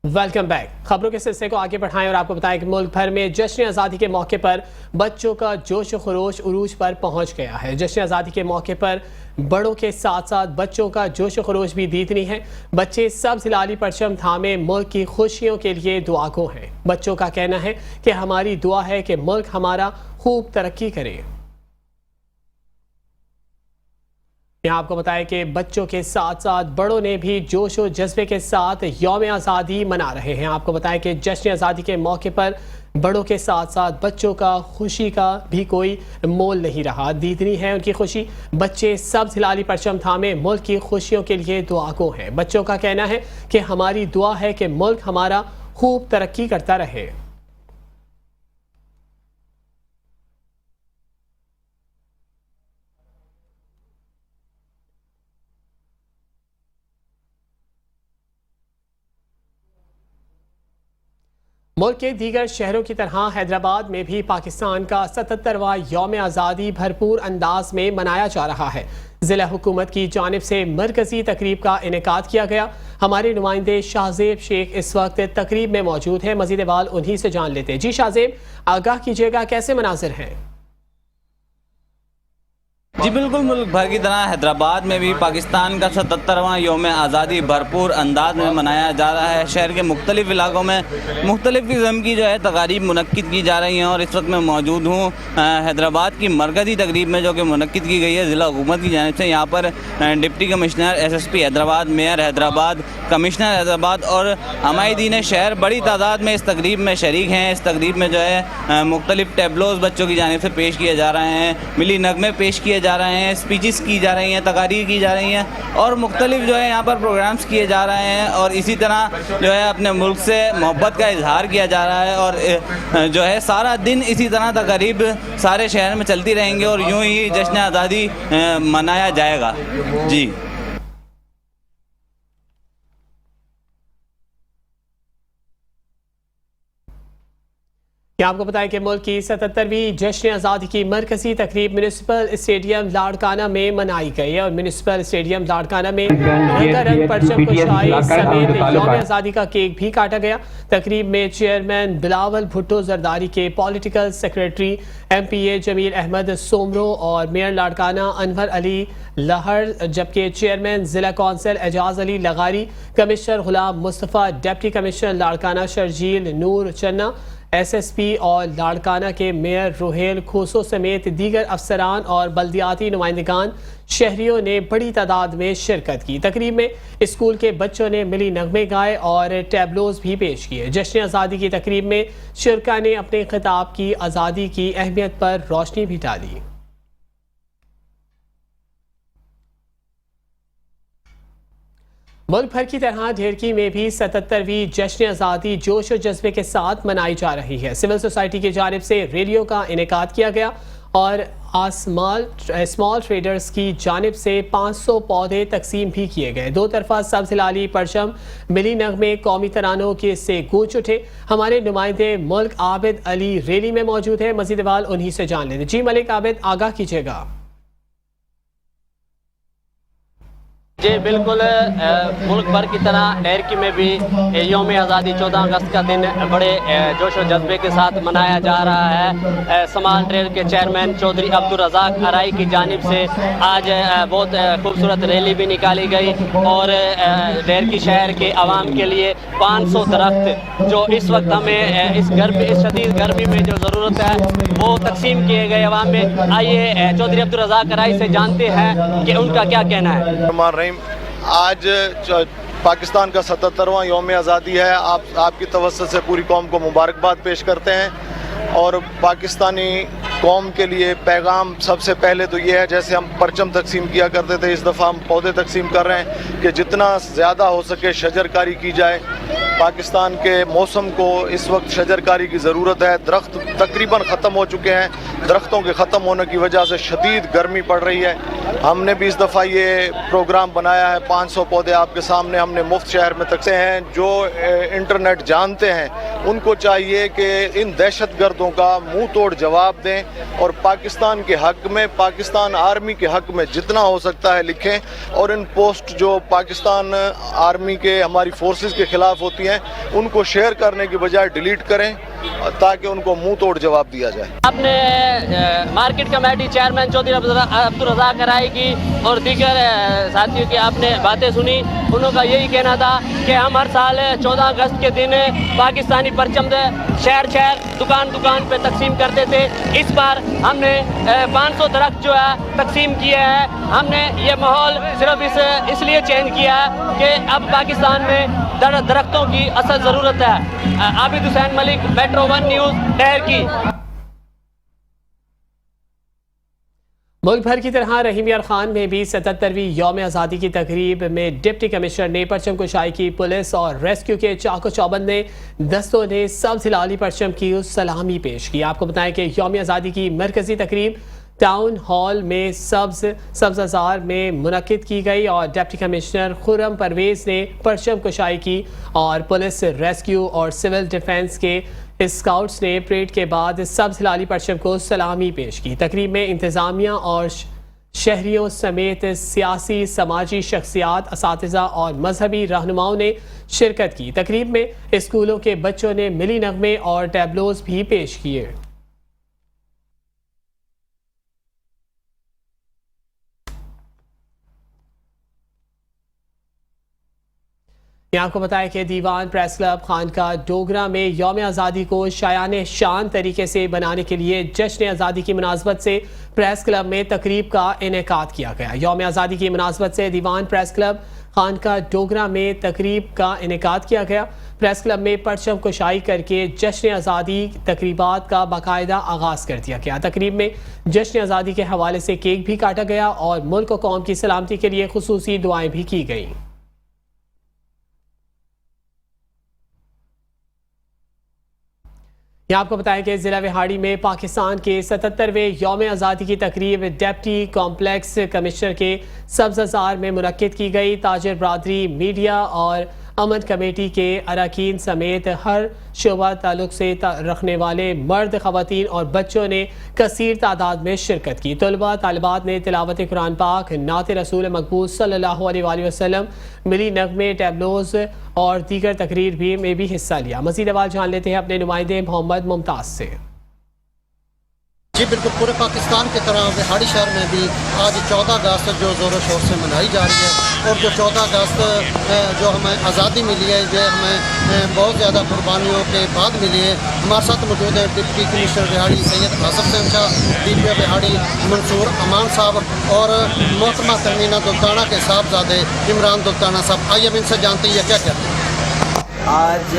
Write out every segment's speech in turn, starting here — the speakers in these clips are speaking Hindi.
Welcome back. खबरों के सिलसिले को आगे बढ़ाएं और आपको बताएं कि मुल्क भर में जश्न आज़ादी के मौके पर बच्चों का जोश व खरोश उरूज पर पहुंच गया है। जश्न आज़ादी के मौके पर बड़ों के साथ साथ बच्चों का जोश व खरोश भी दीदनी है। बच्चे सब्ज़ लाली परचम थामे मुल्क की खुशियों के लिए दुआगो हैं। बच्चों का कहना है कि हमारी दुआ है कि मुल्क हमारा खूब तरक्की करे। यहाँ आपको बताया कि बच्चों के साथ साथ बड़ों ने भी जोश और जज्बे के साथ यौम आज़ादी मना रहे हैं। आपको बताया कि जश्न आज़ादी के मौके पर बड़ों के साथ साथ बच्चों का खुशी का भी कोई मोल नहीं रहा। दीदनी है उनकी खुशी। बच्चे सब्ज़ लाली परचम थामे मुल्क की खुशियों के लिए दुआगो हैं। बच्चों का कहना है कि हमारी दुआ है कि मुल्क हमारा खूब तरक्की करता रहे। मुल्क के दीगर शहरों की तरह हैदराबाद में भी पाकिस्तान का 77वां यौम आज़ादी भरपूर अंदाज में मनाया जा रहा है। ज़िला हुकूमत की जानिब से मरकजी तकरीब का इनेकाद किया गया। हमारे नुमाइंदे शाहजेब शेख इस वक्त तकरीब में मौजूद हैं। मज़ीद बाल उन्हीं से जान लेते हैं। जी शाहजेब, आगाह कीजिएगा, कैसे मनाजिर हैं? जी बिल्कुल, मुल्क भर की तरह हैदराबाद में भी पाकिस्तान का 77वां यौम आज़ादी भरपूर अंदाज में मनाया जा रहा है। शहर के मुख्तलिफ इलाकों में मुख्तलिफ किस्म की जो है तकारीब मुनक्किद की जा रही हैं और इस वक्त मैं मौजूद हूँ हैदराबाद की मरकज़ी तकरीब में, जो कि मुनक्किद की गई है ज़िला हुकूमत की जानिब से। यहाँ पर deputy commissioner SSP Hyderabad, mayor Hyderabad, commissioner Hyderabad और हमायदीन शहर बड़ी तादाद में इस तकरीब में शरीक हैं। इस तकरीब में जो है मुख्तलिफ टेबलोज़ बच्चों की जानिब से पेश किए जा रहे हैं, मिली नगमे पेश किए जा रहे हैं, स्पीचेस की जा रही हैं, तकारीर की जा रही हैं और मुख्तलिफ जो है यहाँ पर प्रोग्राम्स किए जा रहे हैं। और इसी तरह जो है अपने मुल्क से मोहब्बत का इजहार किया जा रहा है और जो है सारा दिन इसी तरह तकारीब सारे शहर में चलती रहेंगी और यूँ ही जश्न आज़ादी मनाया जाएगा। जी क्या आपको बताएं कि मुल्क की 77वीं जश्न आज़ादी की मरकजी तकरीब म्यूनिसिपल स्टेडियम लाड़काना में मनाई गई और म्यूनिसिपल स्टेडियम लाड़काना में रंगारंग परचम कुशाई समेत यौम आज़ादी का केक भी काटा गया। तकरीब में चेयरमैन बिलावल भुट्टो जरदारी के political secretary MPA Jamil Ahmed Soomro और मेयर लाड़काना अनवर अली लहर, जबकि चेयरमैन ज़िला council Ejaz Ali Lagari, commissioner Ghulam Mustafa, deputy commissioner Larkana Sharjeel Noor Channa, SSP और लाड़काना के मेयर रोहेल खोसो समेत दीगर अफसरान और बल्दियाती नुमाइंदगान शहरियों ने बड़ी तादाद में शिरकत की। तकरीब में स्कूल के बच्चों ने मिली नगमे गाए और टैबलोज भी पेश किए। जश्न आज़ादी की तकरीब में शिरका ने अपने खिताब की आज़ादी की अहमियत पर रोशनी भी डाली। मुल्क भर की तरह ढेरकी में भी 77वीं जश्न आज़ादी जोश और जज्बे के साथ मनाई जा रही है। सिविल सोसाइटी की जानिब से रैलियों का इनेकाद किया गया और स्मॉल ट्रेडर्स की जानिब से 500 पौधे तकसीम भी किए गए। दो तरफा सब्ज़ लाली परचम, मिली नगमे, कौमी तरानों के से गूंज उठे। हमारे नुमाइंदे मुल्क आबिद अली रैली में मौजूद है। मज़ीद बाल उन्हीं से जान लेते। जी मलिक आबिद, आगाह कीजिएगा। जी बिल्कुल, मुल्क भर की तरह ढेरकी में भी यौम आज़ादी 14 अगस्त का दिन बड़े जोश और जज्बे के साथ मनाया जा रहा है। स्मॉल ट्रेड के चेयरमैन चौधरी अब्दुल रज़ाक अराई की जानिब से आज बहुत खूबसूरत रैली भी निकाली गई और ढेरकी शहर के आवाम के लिए 500 दरख्त जो इस वक्त हमें इस शदीद गर्मी में जो ज़रूरत है वो तकसीम किए गए आवाम में। आइए चौधरी अब्दुल रज़ाक अराई से जानते हैं कि उनका क्या कहना है। आज पाकिस्तान का 77वां यौम आज़ादी है। आपकी तवज्जो से पूरी कौम को मुबारकबाद पेश करते हैं और पाकिस्तानी कौम के लिए पैगाम सबसे पहले तो ये है, जैसे हम परचम तकसीम किया करते थे, इस दफ़ा हम पौधे तकसीम कर रहे हैं कि जितना ज़्यादा हो सके शजरकारी की जाए। पाकिस्तान के मौसम को इस वक्त शजरकारी की ज़रूरत है। दरख्त तकरीबन ख़त्म हो चुके हैं। दरख्तों के ख़त्म होने की वजह से शदीद गर्मी पड़ रही है। हमने भी इस दफ़ा ये प्रोग्राम बनाया है। 500 पौधे आपके सामने हमने मुफ्त शहर में तकसे हैं। जो इंटरनेट जानते हैं उनको चाहिए कि इन दहशत गर्दों का मुँह तोड़ जवाब दें करें और पाकिस्तान के हक में, पाकिस्तान आर्मी के हक में जितना हो सकता है लिखें और इन पोस्ट जो पाकिस्तान आर्मी के, हमारी फोर्सेस के खिलाफ होती हैं, उनको शेयर करने की बजाय डिलीट करें ताकि उनको मुंह तोड़ जवाब दिया जाए। आपने market committee chairman Chaudhry Abdul Razzaq कराई की और दीगर साथियों की आपने बातें सुनी। उनका यही कहना था कि हम हर साल 14 अगस्त के दिन पाकिस्तानी परचम शहर शहर दुकान दुकान पे तकसीम करते थे। इस बार हमने 500 दरख्त जो है तकसीम किए हैं। हमने ये माहौल सिर्फ इसलिए चेंज किया है कि अब पाकिस्तान में दरख्तों की असल ज़रूरत है। आबिद हुसैन मलिक, मेट्रो 1 न्यूज़, डहर की। मुल्क भर की तरह रहीम यार खान में भी 77वीं यौम आज़ादी की तकरीब में डिप्टी कमिश्नर ने परचम कुशाई की। पुलिस और रेस्क्यू के चाको चौबंद ने दस्तों ने सब्ज़ हिलाली परचम की सलामी पेश की। आपको बताएं कि यौम आज़ादी की मरकजी तकरीब टाउन हॉल में सब्ज़ार में मुनक्किद की गई और डिप्टी कमिश्नर खुर्रम परवेज़ ने परचम कुशाई की और पुलिस, रेस्क्यू और सिविल डिफेंस के स्काउट्स ने परेड के बाद सब्ज़ हिलाली परचम को सलामी पेश की। तकरीब में इंतज़ामिया और शहरियों समेत सियासी, समाजी शख्सियात, असातिज़ा और मजहबी रहनुमाओं ने शिरकत की। तकरीब में स्कूलों के बच्चों ने मिली नगमे और टैबलोज भी पेश किए। आपको बताया कि दीवान प्रेस क्लब खानका डोगरा में यौम आज़ादी को शायान शान तरीके से बनाने के लिए जश्न आज़ादी की मुनासबत से प्रेस क्लब में तकरीब का इनेकाद किया गया। यौम आज़ादी की मुनासबत से दीवान प्रेस क्लब खानका डोगरा में तकरीब का इनेकाद किया गया। प्रेस क्लब में परचम कुशाई करके जश्न आज़ादी तकरीबात का बाकायदा आगाज़ कर दिया गया। तकरीब में जश्न आज़ादी के हवाले से केक भी काटा गया और मुल्क और कौम की सलामती के लिए खुसूसी दुआएं भी की गईं। यहाँ आपको बताया कि ज़िला विहाड़ी में पाकिस्तान के 77वें यौम आज़ादी की तकरीब डिप्टी कॉम्प्लेक्स कमिश्नर के सब्ज़ार में मुनक्किद की गई। ताजिर बरादरी, मीडिया और अमन कमेटी के अरकान समेत हर शोबा ताल्लुक से रखने वाले मर्द, ख़वातीन और बच्चों ने कसीर तादाद में शिरकत की। तलबा तालिबात ने तिलावत कुरान पाक, नात रसूल मकबूल सल्लल्लाहु अलैहि वसल्लम, मिली नगमे, टैबलोज और दीगर तकरीर में भी हिस्सा लिया। मज़ीद आवाज़ जान लेते हैं अपने नुमाइंदे मोहम्मद मुमताज़ से। जी बिल्कुल, पूरे पाकिस्तान की तरह विहाड़ी शहर में भी आज 14 अगस्त जो ज़ोरों शोर से मनाई जा रही है और जो 14 अगस्त जो हमें आज़ादी मिली है, जो हमें बहुत ज़्यादा कुर्बानियों के बाद मिली है। हमारे साथ मौजूद है deputy commissioner Vehari Syed Asif Hussain Shah, DPO Vehari Mansoor Aman साहब और मोहतरमा तमीना दुल्ताना के साहबजादे इमरान दुल्ताना साहब। आइए अब इनसे जानते हैं क्या कहते हैं। आज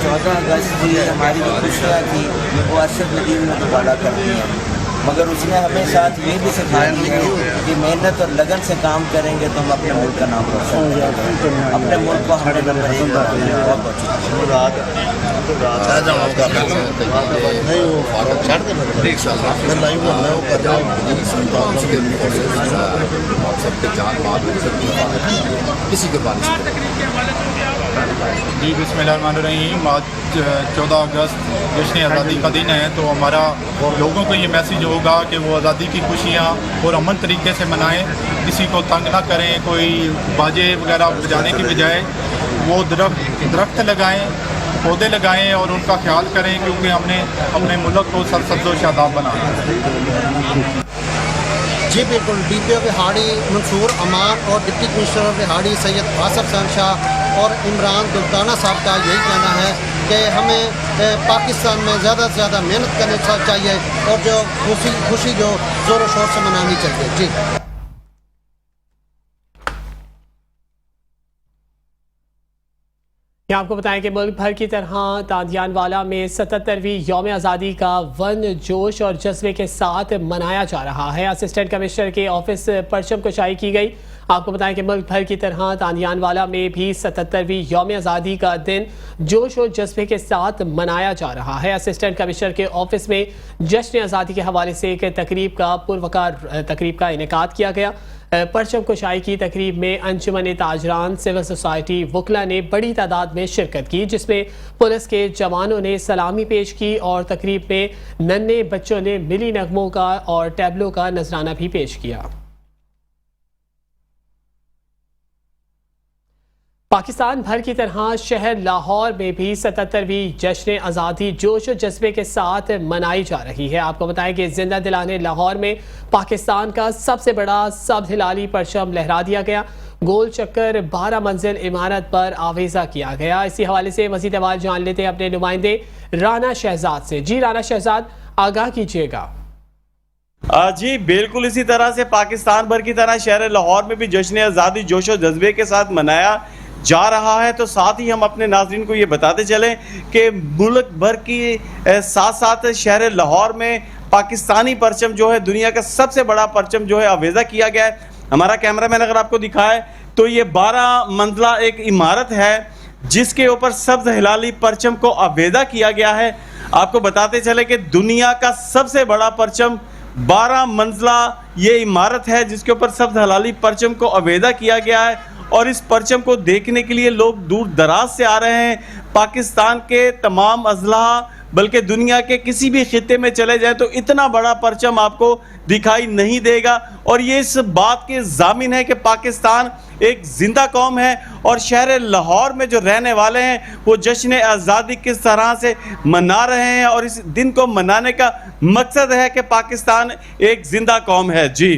14 अगस्त की हमारी जो खुशियाँ थी वो अरशद नदीम ने दोबारा कर दी हैं, मगर उसने हमें साथ ये भी सिखाया है कि मेहनत और लगन से काम करेंगे तो हम अपने मुल्क का नाम रोशन करेंगे, अपने मुल्क को हमने नंबर 1 किसी के बारिश जी बिस्मिल्लाहिर्रहमानिर्रहीम। आज 14 अगस्त जश्न आज़ादी का दिन है, तो हमारा लोगों को ये मैसेज होगा कि वो आज़ादी की खुशियाँ और अमन तरीके से मनाएं, किसी को तंग ना करें। कोई बाजे वगैरह बजाने की बजाय वो दरख्त लगाएं, पौधे लगाएं और उनका ख्याल करें, क्योंकि हमने अपने मुल्क को सरसब्ज़ व शादाब बनाना है। जी बिल्कुल, DPO विहाड़ी मंसूर अमान और डिप्टी कमिश्नर विहाड़ी सैयद आसफ हुसैन शाह और इमरान दुल्ताना साहब का यही कहना है कि हमें पाकिस्तान में ज़्यादा से ज़्यादा मेहनत करनी चाहिए और जो खुशी जो ज़ोरों शोर से मनानी चाहिए। जी आपको बताएं कि मुल्क भर की तरह तांदियानवाला में 77वीं यौम आज़ादी का वन जोश और जज्बे के साथ मनाया जा रहा है। असिस्टेंट कमिश्नर के ऑफिस परचम कुशाई की गई। आपको बताएं कि मुल्क भर की तरह तांदियानवाला में भी 77वीं यौम आज़ादी का दिन जोश और जज्बे के साथ मनाया जा रहा है। असिस्टेंट कमिश्नर के ऑफिस में जश्न आज़ादी के हवाले से एक तकरीब का इनेकाद किया गया। परचम कुशाई की तकरीब में अंजुमन ताजरान, सिविल सोसाइटी, वकला ने बड़ी तादाद में शिरकत की, जिसमें पुलिस के जवानों ने सलामी पेश की और तकरीब में नन्हे बच्चों ने मिली नगमों का और टैबलो का नजराना भी पेश किया। पाकिस्तान भर की तरह शहर लाहौर में भी 77वीं जश्न आज़ादी जोश और जज्बे के साथ मनाई जा रही है। आपको बताएं कि जिंदा दिलाने लाहौर में पाकिस्तान का सबसे बड़ा सब्ज़ हिलाली परचम लहरा दिया गया। गोल चक्कर 12 मंजिल इमारत पर आवेजा किया गया। इसी हवाले से मज़ीद अहवाल जान लेते हैं अपने नुमाइंदे राना शहजाद से। जी राना शहजाद, आगाह कीजिएगा। जी बिल्कुल, इसी तरह से पाकिस्तान भर की तरह शहर लाहौर में भी जश्न आज़ादी जोश और जज्बे के साथ मनाया जा रहा है। तो साथ ही हम अपने नाज़रीन को ये बताते चलें कि मुल्क भर की साथ साथ शहर लाहौर में पाकिस्तानी परचम जो है दुनिया का सबसे बड़ा परचम जो है आवेज़ा किया गया है। हमारा कैमरामैन अगर आपको दिखाए तो ये 12 मंजिला एक इमारत है जिसके ऊपर सब्ज़ हिलाली परचम को आवेज़ा किया गया है। आपको बताते चले कि दुनिया का सबसे बड़ा परचम 12 मंजिला ये इमारत है जिसके ऊपर सब्ज़ हिलाली परचम को आवेज़ा किया गया है और इस परचम को देखने के लिए लोग दूर दराज से आ रहे हैं। पाकिस्तान के तमाम अजला बल्कि दुनिया के किसी भी खित्ते में चले जाएं तो इतना बड़ा परचम आपको दिखाई नहीं देगा और ये इस बात के ज़ामिन है कि पाकिस्तान एक जिंदा कौम है और शहर लाहौर में जो रहने वाले हैं वो जश्न आज़ादी किस तरह से मना रहे हैं और इस दिन को मनाने का मकसद है कि पाकिस्तान एक जिंदा कौम है। जी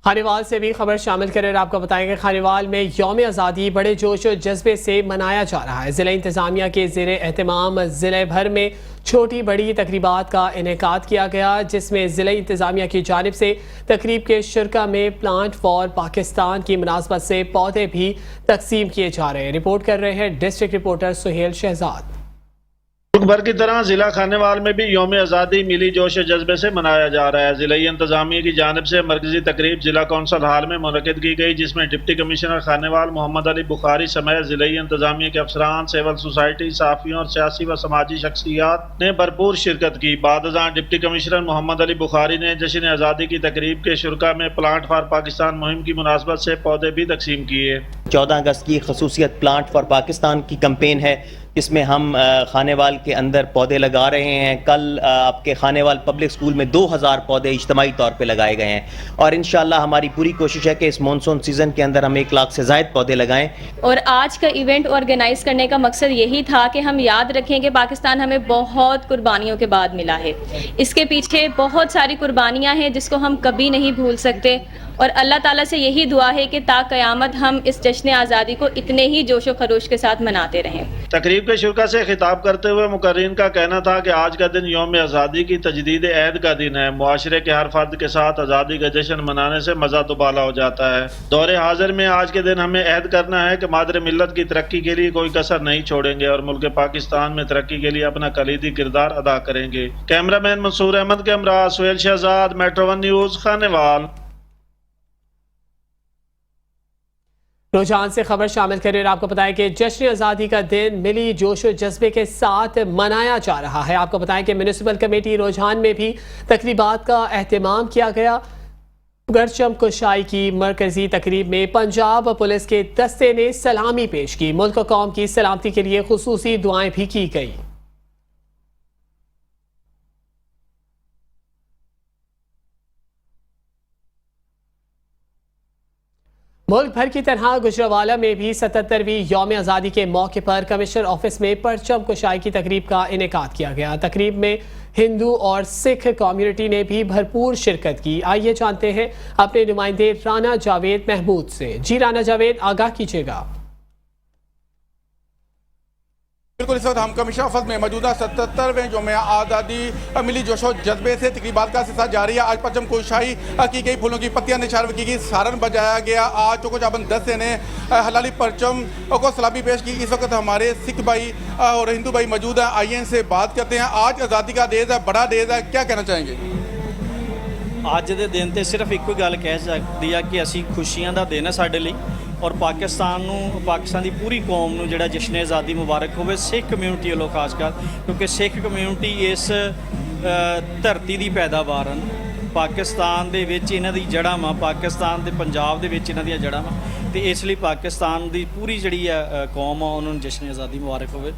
खानेवाल से भी खबर शामिल कर आपको बताएंगे। खानेवाल में यौम आज़ादी बड़े जोश और जज्बे से मनाया जा रहा है। ज़िला इंतज़ामिया के ज़ेर एहतमाम ज़िले भर में छोटी बड़ी तकरीबात का इनेकाद किया गया, जिसमें ज़िला इंतज़ामिया की जानिब से तकरीब के शुरका में प्लांट फॉर पाकिस्तान की मुनासबत से पौधे भी तकसीम किए जा रहे हैं। रिपोर्ट कर रहे हैं डिस्ट्रिक्ट रिपोर्टर सुहेल शहजाद। मुल्क भर की तरह जिला खानेवाल में भी यौम आज़ादी मिली जोश जज्बे से मनाया जा रहा है। जिला इंतजामिया की जानिब से मरकजी तकरीब जिला कौंसल हाल में मुनक़िद की गई, जिसमें डिप्टी कमिश्नर खानेवाल मोहम्मद अली बुखारी समेत जिला इंतजामिया के अफसरान, सिविल सोसाइटी, साफियों और सियासी व समाजी शख्सियात ने भरपूर शिरकत की। बादशाह डिप्टी कमिश्नर मोहम्मद अली बुखारी ने जश्न आज़ादी की तकरीब के शुरका में प्लांट फॉर पाकिस्तान मुहिम की मुनासबत से पौधे भी तकसीम किए। 14 अगस्त की खसूसियत प्लांट फॉर पाकिस्तान की कैंपेन है, इसमें हम खानेवाल के अंदर पौधे लगा रहे हैं। कल आपके खानेवाल पब्लिक स्कूल में 2000 पौधे इज्तमाही तौर पे लगाए गए हैं और इंशाल्लाह हमारी पूरी कोशिश है कि इस मानसून सीज़न के अंदर हम 1 लाख से ज़ायद पौधे लगाएं। और आज का इवेंट ऑर्गेनाइज करने का मकसद यही था कि हम याद रखें कि पाकिस्तान हमें बहुत कुर्बानियों के बाद मिला है। इसके पीछे बहुत सारी कुर्बानियाँ हैं जिसको हम कभी नहीं भूल सकते और अल्लाह ताला से यही दुआ है कि ता क़यामत हम इस जश्न आज़ादी को इतने ही जोशो खरोश के साथ मनाते रहें। तकरीब के शुरका से खिताब करते हुए मुकर्रीन का कहना था कि आज का दिन यौम आज़ादी की तजदीद अहद का दिन है। मुआशरे के हर फर्द के साथ आज़ादी का जश्न मनाने से मज़ा दुबाला हो जाता है। दौरे हाजिर में आज के दिन हमें अहद करना है कि मादर मिल्लत की तरक्की के लिए कोई कसर नहीं छोड़ेंगे और मुल्क पाकिस्तान में तरक्की के लिए अपना कलीदी किरदार अदा करेंगे। कैमरामैन मंसूर अहमद के हमरा सुहेल शहजाद, मेट्रो 1 न्यूज़, खानेवाल। रुझान से खबर शामिल करें, आपको बताएं कि जश्न आज़ादी का दिन मिली जोश और जज्बे के साथ मनाया जा रहा है। आपको बताएं कि म्यूनिसिपल कमेटी रुझान में भी तकरीबात का एहतमाम किया गया। परचम कुशाई की मरकजी तकरीब में पंजाब पुलिस के दस्ते ने सलामी पेश की। मुल्क और कौम की सलामती के लिए खुसूसी दुआएं भी की गई। मुल्क भर की तरह गुजरावाला में भी 77वीं यौम आज़ादी के मौके पर कमिश्नर ऑफिस में परचम कुशाई की तकरीब का इनेकाद किया गया। तकरीब में हिंदू और सिख कम्युनिटी ने भी भरपूर शिरकत की। आइए जानते हैं अपने नुमाइंदे राना जावेद महमूद से। जी राना जावेद, आगाह कीजिएगा। बिल्कुल, इस वक्त हम कमिश्नर ऑफिस में मौजूदा 77वें यौम आज़ादी मिली जोशो जज्बे से तकरीबात का सिलसिला जारी है। आज परचम कुशाई की गई, फूलों की पत्तियां निछावर की गई, सारन बजाया गया। आज चौको चाबन दस्ते ने हलाली परचम को सलामी पेश की। इस वक्त हमारे सिख भाई और हिंदू भाई मौजूद हैं। आइए इनसे बात करते हैं। आज आज़ादी का डेज है, बड़ा डेज है, क्या कहना चाहेंगे? ਅੱਜ ਦੇ ਦਿਨ ਤੇ ਸਿਰਫ ਇੱਕੋ ਗੱਲ ਕਹਿ ਸਕਦੀ ਆ ਕਿ ਅਸੀਂ ਖੁਸ਼ੀਆਂ ਦਾ ਦਿਨ ਹੈ ਸਾਡੇ ਲਈ ਔਰ ਪਾਕਿਸਤਾਨ ਦੀ ਪੂਰੀ ਕੌਮ ਨੂੰ ਜਿਹੜਾ ਜਸ਼ਨ ਆਜ਼ਾਦੀ ਮੁਬਾਰਕ ਹੋਵੇ। ਸਿੱਖ ਕਮਿਊਨਿਟੀ ਵੱਲੋਂ ਖਾਸ ਕਰ, ਕਿਉਂਕਿ ਸਿੱਖ ਕਮਿਊਨਿਟੀ ਇਸ ਧਰਤੀ ਦੀ ਪੈਦਾਵਾਰ ਹਨ। ਪਾਕਿਸਤਾਨ ਦੇ ਵਿੱਚ ਇਹਨਾਂ ਦੀ ਜੜ੍ਹਾਂ ਵਾ, ਪਾਕਿਸਤਾਨ ਤੇ ਪੰਜਾਬ ਦੇ ਵਿੱਚ ਇਹਨਾਂ ਦੀਆਂ ਜੜ੍ਹਾਂ ਵਾ, ਤੇ ਇਸ ਲਈ ਪਾਕਿਸਤਾਨ ਦੀ ਪੂਰੀ ਜਿਹੜੀ ਆ ਕੌਮ ਆ ਉਹਨਾਂ ਨੂੰ ਜਸ਼ਨ ਆਜ਼ਾਦੀ ਮੁਬਾਰਕ होवे।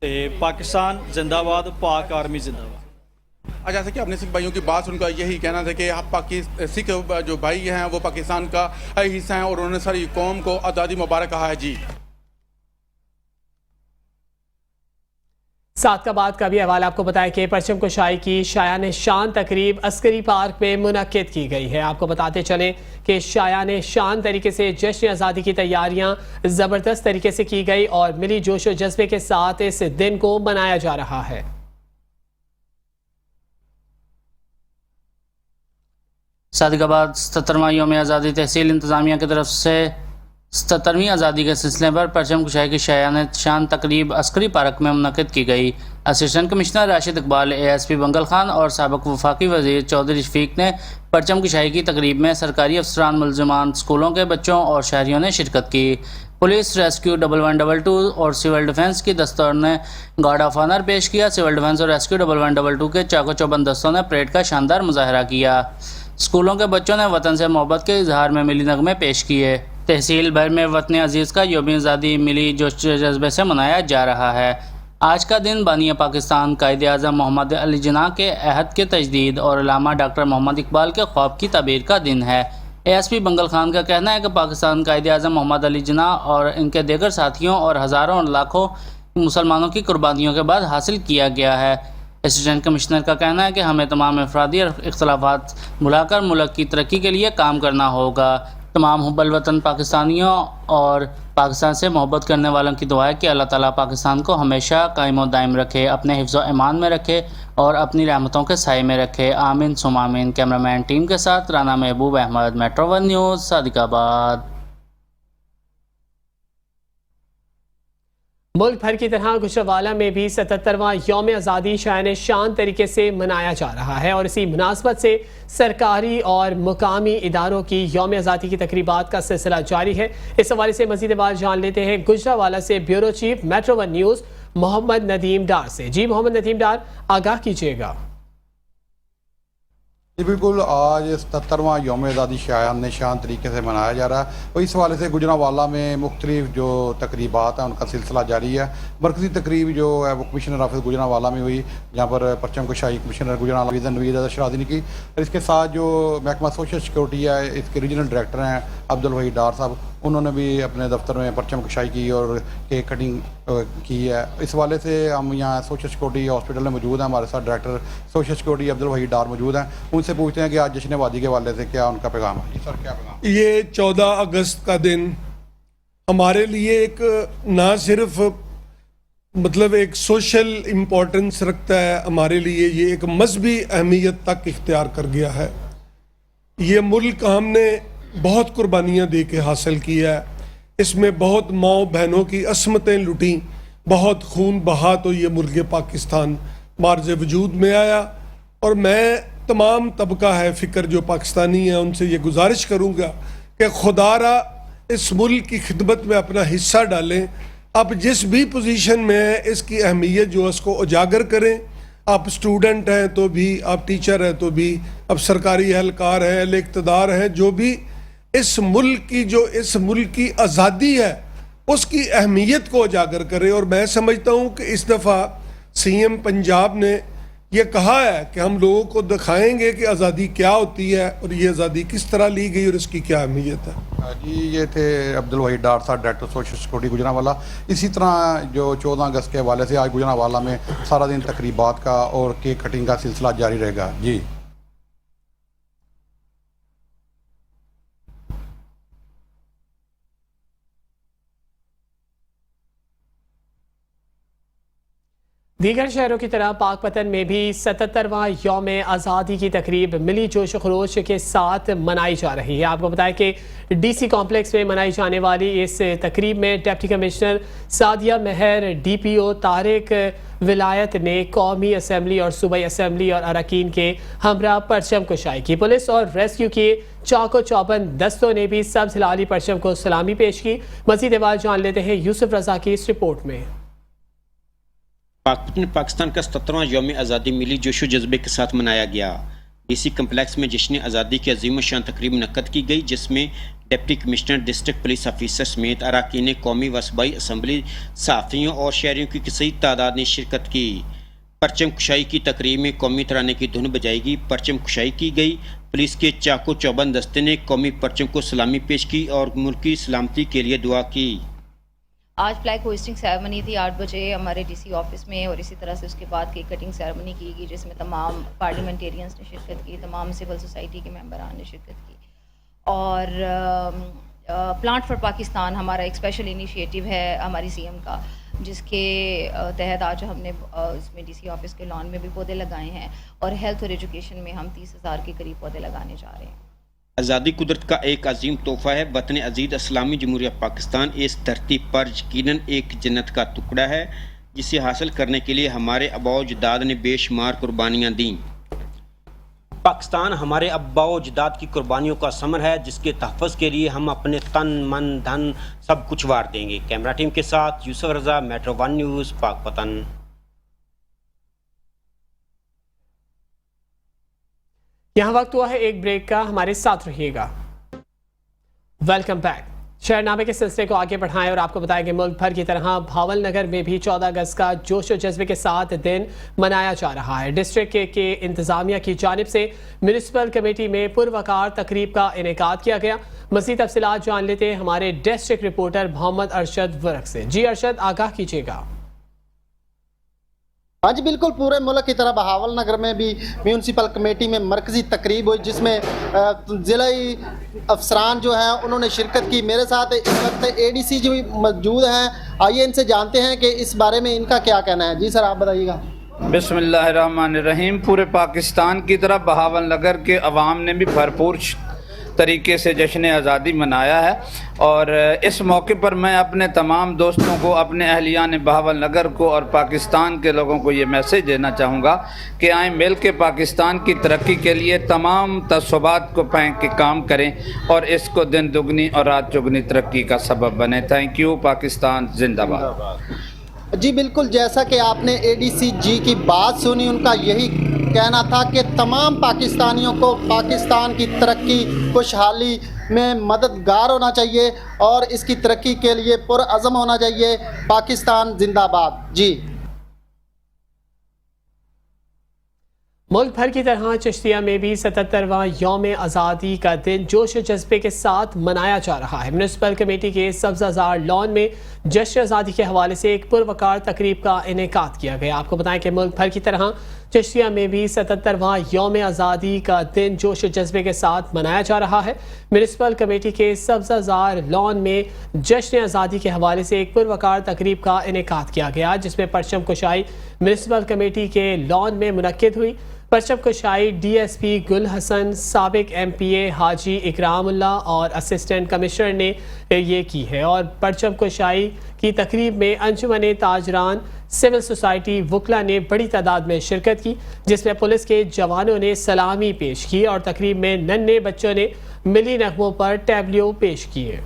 ਤੇ पाकिस्तान जिंदाबाद, पाक आर्मी जिंदाबाद। जैसे कि अपने सिख भाइयों की बात सुनकर यही कहना था कि सिख जो भाई हैं वो पाकिस्तान का हिस्सा हैं और उन्होंने सारी कौम को आज़ादी मुबारक कहा है। जी साथ का बाद का भी हवाला आपको बताया कि परचम कुशाई की शायान शान तकरीब अस्करी पार्क में मुनक्किद की गई है। आपको बताते चलें कि शायान शान तरीके से जश्न आज़ादी की तैयारियां ज़बरदस्त तरीके से की गई और मिली जोश व जज्बे के साथ इस दिन को मनाया जा रहा है। सादिकाबाद 77वां यौम आज़ादी तहसील इंतज़ामिया की तरफ से 77वीं आज़ादी के सिलसिले पर परचम कुशाई की शायान शान तकरीब अस्करी पार्क में मुनक़िद की गई। Assistant commissioner Rashid Iqbal, ASP बंगल खान और साबिक़ वफाकी वज़ीर चौधरी शफीक ने परचम कुशाई की तकरीब में सरकारी अफसरान, मुलज़मान, स्कूलों के बच्चों और शहरियों ने शिरकत की। पुलिस, रेस्क्यू 1122 और सिविल डिफेंस की दस्तों ने गार्ड ऑफ ऑनर पेश किया। सिविल डिफेंस और रेस्क्यू 1122 के चाको चौबंद दस्तों ने परेड का शानदार मुजाहरा किया। स्कूलों के बच्चों ने वतन से मोहब्बत के इजहार में मिली नगमे पेश किए। तहसील भर में वतन अजीज़ का यौम आज़ादी मिली जोश जज्बे से मनाया जा रहा है। आज का दिन बानिया पाकिस्तान कायद-ए-आज़म मोहम्मद अली जिन्ना के अहद के तजदीद और अल्लामा डॉक्टर मोहम्मद इकबाल के ख्वाब की ताबीर का दिन है। ASP बंगल खान का कहना है कि पाकिस्तान कायद-ए-आज़म मोहम्मद अली जिन्ना और इनके दीगर साथियों और हज़ारों और लाखों मुसलमानों की कुर्बानियों के बाद हासिल किया गया है। असिस्टेंट कमिश्नर का कहना है कि हमें तमाम अफरादी और इख्तलाफात भुलाकर मुल्क की तरक्की के लिए काम करना होगा। तमाम हुब्बल वतन पाकिस्तानियों और पाकिस्तान से मोहब्बत करने वालों की दुआ है कि अल्लाह ताला पाकिस्तान को हमेशा कायम और दायम रखे, अपने हिफ्ज़ व ईमान में रखे और अपनी रहमतों के साए में रखे। आमीन सुम आमीन। कैमरामैन टीम के साथ राना महबूब अहमद, मेट्रो 1 न्यूज़, सादिकाबाद। मुल्क भर की तरह गुजरांवाला में भी 77वां यौम आज़ादी शान शान तरीके से मनाया जा रहा है और इसी मुनासबत से सरकारी और मुकामी इदारों की यौम आज़ादी की तकरीबात का सिलसिला जारी है। इस हवाले से मज़ीद बात जान लेते हैं गुजरांवाला से bureau chief Metro 1 news Mohammad Nadeem Dar से। जी मोहम्मद नदीम डार, आगाह कीजिएगा। जी बिल्कुल, आज 77वां यौम आज़ादी शायान शान तरीके से मनाया जा रहा है और इस हवाले से गुजरांवाला में मुख्तलिफ जो तकरीबात हैं उनका सिलसिला जारी है। मरकज़ी तकरीब जो है वो कमिश्नर ऑफिस गुजरांवाला में हुई, जहाँ पर परचम कुशाई कमिश्नर गुजरांवाला विज़न नवीद शरादी ने की। और इसके साथ जो महकमा सोशल सिक्योरिटी है, इसके रीजनल डायरेक्टर हैं अब्दुल वहीद डार साहब, उन्होंने भी अपने दफ्तर में परचम कुशाई की और केक कटिंग की है। इस हवाले से हम यहाँ सोशल सिक्योरिटी हॉस्पिटल में मौजूद हैं। हमारे साथ director social security Abdul Waheed Dar मौजूद हैं। उनसे पूछते हैं कि आज जश्न आज़ादी के हवाले से क्या उनका पैगाम है। जी सर, क्या पैगाम? ये 14 अगस्त का दिन हमारे लिए एक ना सिर्फ मतलब एक सोशल इम्पोर्टेंस रखता है, हमारे लिए ये एक मजहबी अहमियत तक इख्तियार कर गया है। ये मुल्क हमने बहुत कुर्बानियाँ दे के हासिल किया है। इसमें बहुत माओ बहनों की असमतें लुटी, बहुत खून बहा तो ये मुल्क पाकिस्तान मार्ज वजूद में आया। और मैं तमाम तबका है फ़िक्र जो पाकिस्तानी है उनसे ये गुजारिश करूँगा कि खुदारा इस मुल्क की खिदमत में अपना हिस्सा डालें। आप जिस भी पोजीशन में हैं इसकी अहमियत जो उसको उजागर करें। आप स्टूडेंट हैं तो भी, आप टीचर हैं तो भी, अब सरकारी एहलकार हैं, अहले इक़्तिदार हैं, जो भी इस मुल्क की आज़ादी है उसकी अहमियत को उजागर करें। और मैं समझता हूँ कि इस दफ़ा CM पंजाब ने ये कहा है कि हम लोगों को दिखाएंगे कि आज़ादी क्या होती है और ये आज़ादी किस तरह ली गई और इसकी क्या अहमियत है। जी ये थे अब्दुल वहीद डार साहब, डायरेक्टर सोशल सिक्योरिटी गुजरांवाला। इसी तरह जो 14 अगस्त के हवाले से आज गुजरांवाला में सारा दिन तकरीबात का और केक कटिंग का सिलसिला जारी रहेगा। जी दीगर शहरों की तरह पाकपतन में भी 77वां यौम आज़ादी की तकरीब मिली जोश खरोश के साथ मनाई जा रही है। आपको बताएं कि DC कॉम्प्लेक्स में मनाई जाने वाली इस तकरीब में डिप्टी कमिश्नर सादिया महर, DPO तारिक विलायत ने कौमी असम्बली और सूबाई असम्बली और अरकान के हमरा परचम कुशाई की। पुलिस और रेस्क्यू के चाको चौबंद दस्तों ने भी सब्ज़ हिलाली परचम को सलामी पेश की। मज़ीद बात जान लेते हैं यूसुफ रजा की इस रिपोर्ट में। पाकिस्तान का 77वां यौम आज़ादी मिली जोशो जज्बे के साथ मनाया गया। डीसी कम्प्लेक्स में जश्न आज़ादी की अजीम शान तकरीब मुनक्कद की गई, जिसमें deputy commissioner, district police officer समेत अरकान कौमी व सूबाई असम्बली, सहाफ़ियों और शहरियों की कई तादाद ने शिरकत की। परचम कुशाई की तकरीब में कौमी तराने की धुन बजाई, परचम कुशाई की गई। पुलिस के चाको चौबंद दस्ते ने कौमी परचम को सलामी पेश की और मुल्क की सलामती के लिए दुआ की। आज फ्लैग होइस्टिंग सेरेमनी थी 8 बजे हमारे डीसी ऑफिस में, और इसी तरह से उसके बाद केक कटिंग सेरेमनी की गई, जिसमें तमाम पार्लियामेंटेरियंस ने शिरकत की, तमाम सिविल सोसाइटी के मेंबरान ने शिरकत की। और प्लांट फॉर पाकिस्तान हमारा एक स्पेशल इनिशिएटिव है हमारी सीएम का, जिसके तहत आज हमने इसमें डीसी ऑफिस के लॉन में भी पौधे लगाए हैं, और हेल्थ और एजुकेशन में हम 30,000 के करीब पौधे लगाने जा रहे हैं। आज़ादी कुदरत का एक अजीम तोहफ़ा है। वतन अजीज़ इस्लामी जमहूरिया पाकिस्तान इस धरती पर यकीनन एक जन्नत का टुकड़ा है, जिसे हासिल करने के लिए हमारे आबाओ अजदाद ने बेशुमार कुर्बानियाँ दी। पाकिस्तान हमारे आबाओ अजदाद की कुर्बानियों का समर है, जिसके तहफ़्फ़ुज़ के लिए हम अपने तन मन धन सब कुछ वार देंगे। कैमरा टीम के साथ यूसुफ रज़ा, मेट्रो 1 न्यूज़, पाकपतन। यहाँ वक्त हुआ है एक ब्रेक का, हमारे साथ रहिएगा। Welcome back. शहरनामे के सिलसिले को आगे बढ़ाएं और आपको बताएं कि मुल्क भर की तरह भावल नगर में भी 14 अगस्त का जोश और जज्बे के साथ दिन मनाया जा रहा है। डिस्ट्रिक्ट के इंतजामिया की जानिब से म्यूनिसिपल कमेटी में पुरवकार तकरीब का इनेकाद किया गया। मज़ीद तफसीलात जान लेते हैं हमारे डिस्ट्रिक्ट रिपोर्टर मोहम्मद अरशद वर्क से। जी अरशद, आगाह कीजिएगा। हाँ जी बिल्कुल, पूरे मुल्क की तरह बहावल नगर में भी म्यूनसिपल कमेटी में मरकजी तकरीब हुई, जिसमें ज़िलाई अफसरान जो हैं उन्होंने शिरकत की। मेरे साथ इस वक्त एडीसी जो मौजूद हैं, आइए इनसे जानते हैं कि इस बारे में इनका क्या कहना है। जी सर, आप बताइएगा। बिस्मिल्लाहिर्रहमानिर्रहीम। पूरे पाकिस्तान की तरह बहावल नगर के अवाम ने भी भरपूर तरीके से जश्न आज़ादी मनाया है, और इस मौके पर मैं अपने तमाम दोस्तों को, अपने अहलियान बहावल नगर को और पाकिस्तान के लोगों को ये मैसेज देना चाहूँगा कि आए मिल के पाकिस्तान की तरक्की के लिए तमाम तसव्वुरात को फेंक के काम करें और इसको दिन दुगनी और रात चुगनी तरक्की का सबब बने। Thank you. पाकिस्तान जिंदाबाद। जी बिल्कुल, जैसा कि आपने एडीसी जी की बात सुनी, उनका यही कहना था कि तमाम पाकिस्तानियों को पाकिस्तान की तरक्की खुशहाली में मददगार होना चाहिए और इसकी तरक्की के लिए पुरअज़म होना चाहिए। पाकिस्तान जिंदाबाद। जी, मुल्क भर की तरह चिश्तिया में भी 77वां यौम आज़ादी का दिन जोश जज्बे के साथ मनाया जा रहा है। म्यूनिसिपल कमेटी के सब्ज़ाज़ार लॉन में जश्न आज़ादी के हवाले से एक पुरवकार तकरीब का इनेकाद किया गया। आपको बताएं कि मुल्क भर की तरह चिश्तिया में भी 77वां यौम आज़ादी का दिन जोश जज्बे के साथ मनाया जा रहा है। म्यूनिसिपल कमेटी के सब्ज़ाज़ार लॉन में जश्न आज़ादी के हवाले से एक पुरवकार तकरीब का इनेकाद किया गया, जिसमें परचम कुशाई म्यूनिसिपल कमेटी के लॉन में मुनक्किद हुई। परचम कुशाई DSP गुल हसन, साबिक MPA हाजी इकरामुल्ला और असिस्टेंट कमिश्नर ने ये की है। और परचम कुशाई की तकरीब में अंजुमन ताजरान, सिविल सोसाइटी, वकला ने बड़ी तादाद में शिरकत की, जिसमें पुलिस के जवानों ने सलामी पेश की और तकरीब में नन्हे बच्चों ने मिली नगमों पर टैबलो पेश किए।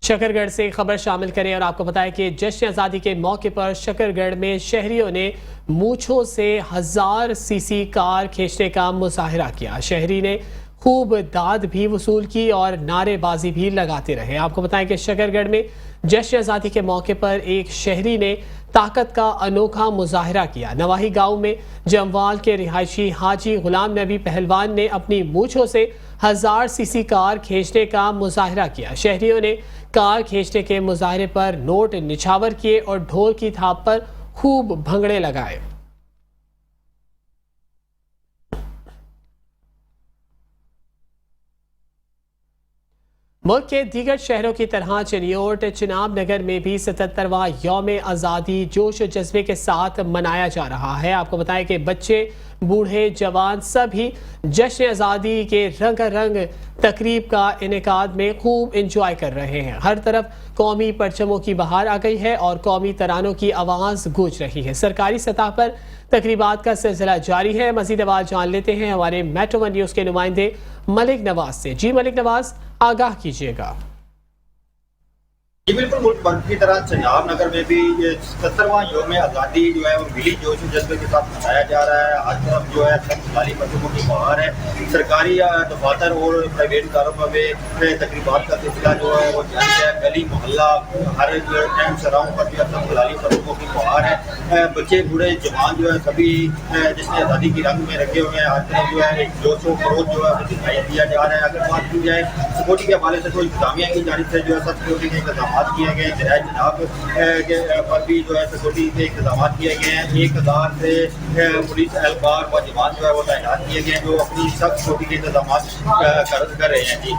शकरगढ़ से खबर शामिल करें और आपको बताएं कि जश्न आज़ादी के मौके पर शकरगढ़ में शहरियों ने मूंछों से 1000 सीसी कार खींचने का मुजाहिरा किया। शहरी ने खूब दाद भी वसूल की और नारेबाजी भी लगाते रहे। आपको बताएं कि शकरगढ़ में जश्न आज़ादी के मौके पर एक शहरी ने ताकत का अनोखा मुजाहिरा किया। नवाही गांव में जमवाल के रिहायशी हाजी गुलाम नबी पहलवान ने अपनी मूंछों से 1000 सीसी कार खींचने का मुजाहिरा किया। शहरियों ने कार खींचने के मुजाहरे पर नोट निछावर किए और ढोल की थाप पर खूब भंगड़े लगाए। मुल्क के दीगर शहरों की तरह चिनियोट चिनाब नगर में भी 77वां यौम आज़ादी जोश और जज्बे के साथ मनाया जा रहा है। आपको बताएं कि बच्चे, बूढ़े, जवान सभी जश्न आज़ादी के रंग तकरीब का इनेकाद में खूब इंजॉय कर रहे हैं। हर तरफ कौमी परचमों की बहार आ गई है और कौमी तरानों की आवाज़ गूंज रही है। सरकारी सतह पर तकरीबात का सिलसिला जारी है। मज़ीद आवाज़ जान लेते हैं हमारे मेट्रो 1 न्यूज़ के नुमाइंदे मलिक नवाज से। जी मलिक नवाज, आगाह कीजिएगा। जी बिल्कुल, मुल्क भर की तरह पंजाब नगर में भी 77वां योम आज़ादी जो है वो मिली जोश जज्बे के साथ मनाया जा रहा है। हर तरफ जो है सब खाली पत्थरों की बहार है। सरकारी दफातर और प्राइवेट इदारों में तकरीबात का सिलसिला जो है वो जारी है। गली मोहल्ला हर टाइम सराहों पर जो है सब खाली पत्थरों की बहार है। बच्चे बूढ़े जवान जो है सभी जिसने आज़ादी की रंग में रखे हुए हैं। हर तरफ जो है एक जोश व खरोश जो है वो दिखाई दिया जा रहा है। अगर बात की जाए सिक्योरिटी के हवाले से तो इंतजामिया की जानिब से जो है सब सिक्योरिटी के इंतजाम किए गए। जराए जनाब पर भी जो है सिक्योरिटी के इंतजाम किए गए हैं। 1000 से पुलिस एहलकार व जवान जो है वो तैनात किए गए हैं जो अपनी सख्त सिक्योरिटी के इंतजाम कर रहे हैं। जी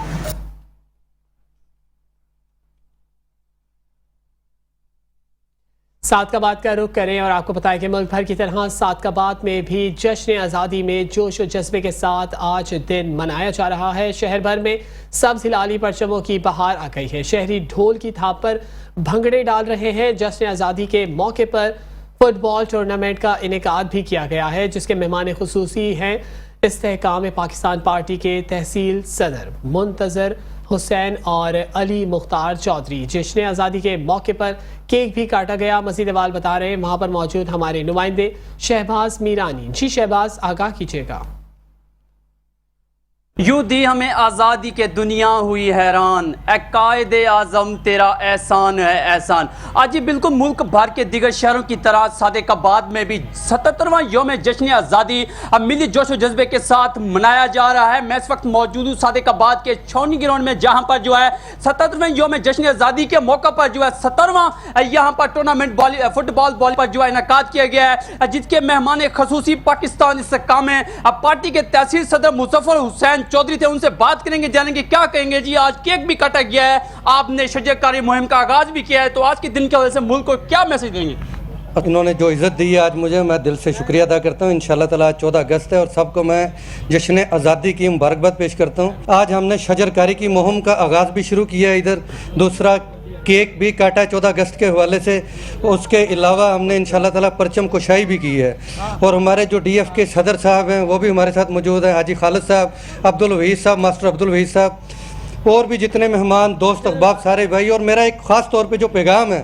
सादकाबाद का रुख करें और आपको बताएं कि मुल्क भर की तरह सादकाबाद में भी जश्न आज़ादी में जोश और जज्बे के साथ आज दिन मनाया जा रहा है। शहर भर में सब्ज़ हिलाली परचमों की बहार आ गई है। शहरी ढोल की थाप पर भंगड़े डाल रहे हैं। जश्न आज़ादी के मौके पर फुटबॉल टूर्नामेंट का इनेकाद भी किया गया है जिसके मेहमान खुसूसी हैं इस्तेहकाम पाकिस्तान पार्टी के तहसील सदर मुंतजर हुसैन और अली मुख्तार चौधरी। जश्न आज़ादी के मौके पर केक भी काटा गया। मज़ीद अहवाल बता रहे हैं वहाँ पर मौजूद हमारे नुमाइंदे शहबाज मीरानी। जी शहबाज, आगाह कीजिएगा। यूं दी हमें आज़ादी के दुनिया हुई हैरान, ए कायदे आज़म तेरा एहसान है एहसान। आज ये बिल्कुल मुल्क भर के दिगर शहरों की तरह सादिकाबाद में भी 77वां योम जश्न आज़ादी अब मिली जोश व जज्बे के साथ मनाया जा रहा है। मैं इस वक्त मौजूद हूँ सादिकाबाद के छौनी ग्राउंड में जहाँ पर जो है 77वें योम जश्न आज़ादी के मौका पर जो है 70वां यहाँ पर टूर्नामेंट फुटबॉल बॉल पर जो है इनेकाद किया गया है जिसके मेहमान खसूसी पाकिस्तान इस्तेहकाम पार्टी के तहसील सदर मुजफ्फर हुसैन चौधरी थे। उनसे बात करेंगे, जानेंगे क्या कहेंगे। जी आज केक भी काटा गया है, आपने शजरकारी मुहिम का आगाज भी किया है, तो आज के दिन की वजह से मुल्क को क्या मैसेज देंगे? उन्होंने जो इज़्ज़त दी है आज मुझे, मैं दिल से शुक्रिया अदा करता हूँ। इंशाअल्लाह ताला 14 अगस्त है और सबको मैं जश्न आज़ादी की मुबारकबाद पेश करता हूँ। आज हमने शजरकारी की मुहिम का आगाज़ भी शुरू किया है। इधर दूसरा केक भी काटा है 14 अगस्त के हवाले से। उसके अलावा हमने इंशाअल्लाह ताला परचम कुशाई भी की है और हमारे जो DF के सदर साहब हैं वो भी हमारे साथ मौजूद हैं, हाजी खालिद साहब, अब्दुल वहीद साहब, मास्टर अब्दुल वहीद साहब और भी जितने मेहमान दोस्त अहबाब सारे भाई। और मेरा एक ख़ास तौर पे जो पैगाम है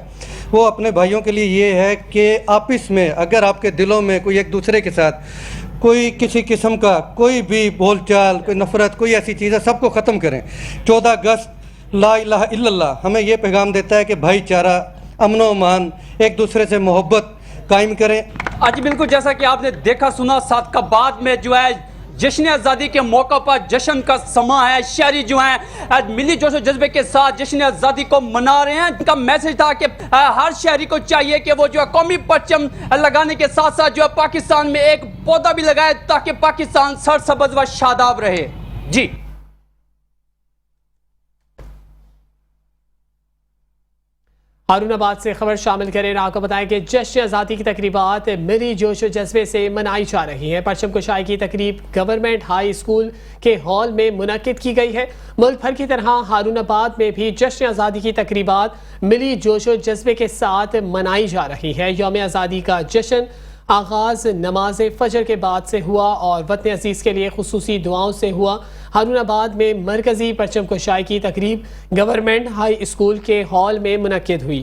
वो अपने भाइयों के लिए ये है कि आपस में अगर आपके दिलों में कोई एक दूसरे के साथ कोई किसी किस्म का कोई भी बोलचाल, कोई नफ़रत, कोई ऐसी चीज़ है, सबको ख़त्म करें। 14 अगस्त ला इलाहा इल्लल्लाह हमें ये पैगाम देता है कि भाईचारा, अमन व अमान, एक दूसरे से मोहब्बत कायम करें। आज बिल्कुल जैसा कि आपने देखा सुना सादकाबाद में जो है जश्न आज़ादी के मौका पर जश्न का समा है। शहरी जो हैं आज मिली जोश जज्बे के साथ जश्न आज़ादी को मना रहे हैं। इनका मैसेज था कि हर शहरी को चाहिए कि वो जो है कौमी परचम लगाने के साथ साथ जो है पाकिस्तान में एक पौधा भी लगाए ताकि पाकिस्तान सरसब्ज़ व शादाब रहे। जी हारूनाबाद से खबर शामिल करें। आपको बताएं कि जश्न आज़ादी की तकरीबात मिली जोश व जज्बे से मनाई जा रही हैं। परचम कुशाई की तकरीब गवर्नमेंट हाई स्कूल के हॉल में मुनक्किद की गई है। मुल्क भर की तरह हारूनाबाद में भी जश्न आज़ादी की तकरीबात मिली जोश व जज्बे के साथ मनाई जा रही है। यौम आज़ादी का जश्न आगाज़ नमाज फजर के बाद से हुआ और वतन अजीज़ के लिए खुसूसी दुआओं से हुआ। हारूनाबाद में मरकज़ी परचम कुशाई की तकरीब गवर्नमेंट हाई स्कूल के हॉल में मुनक्किद हुई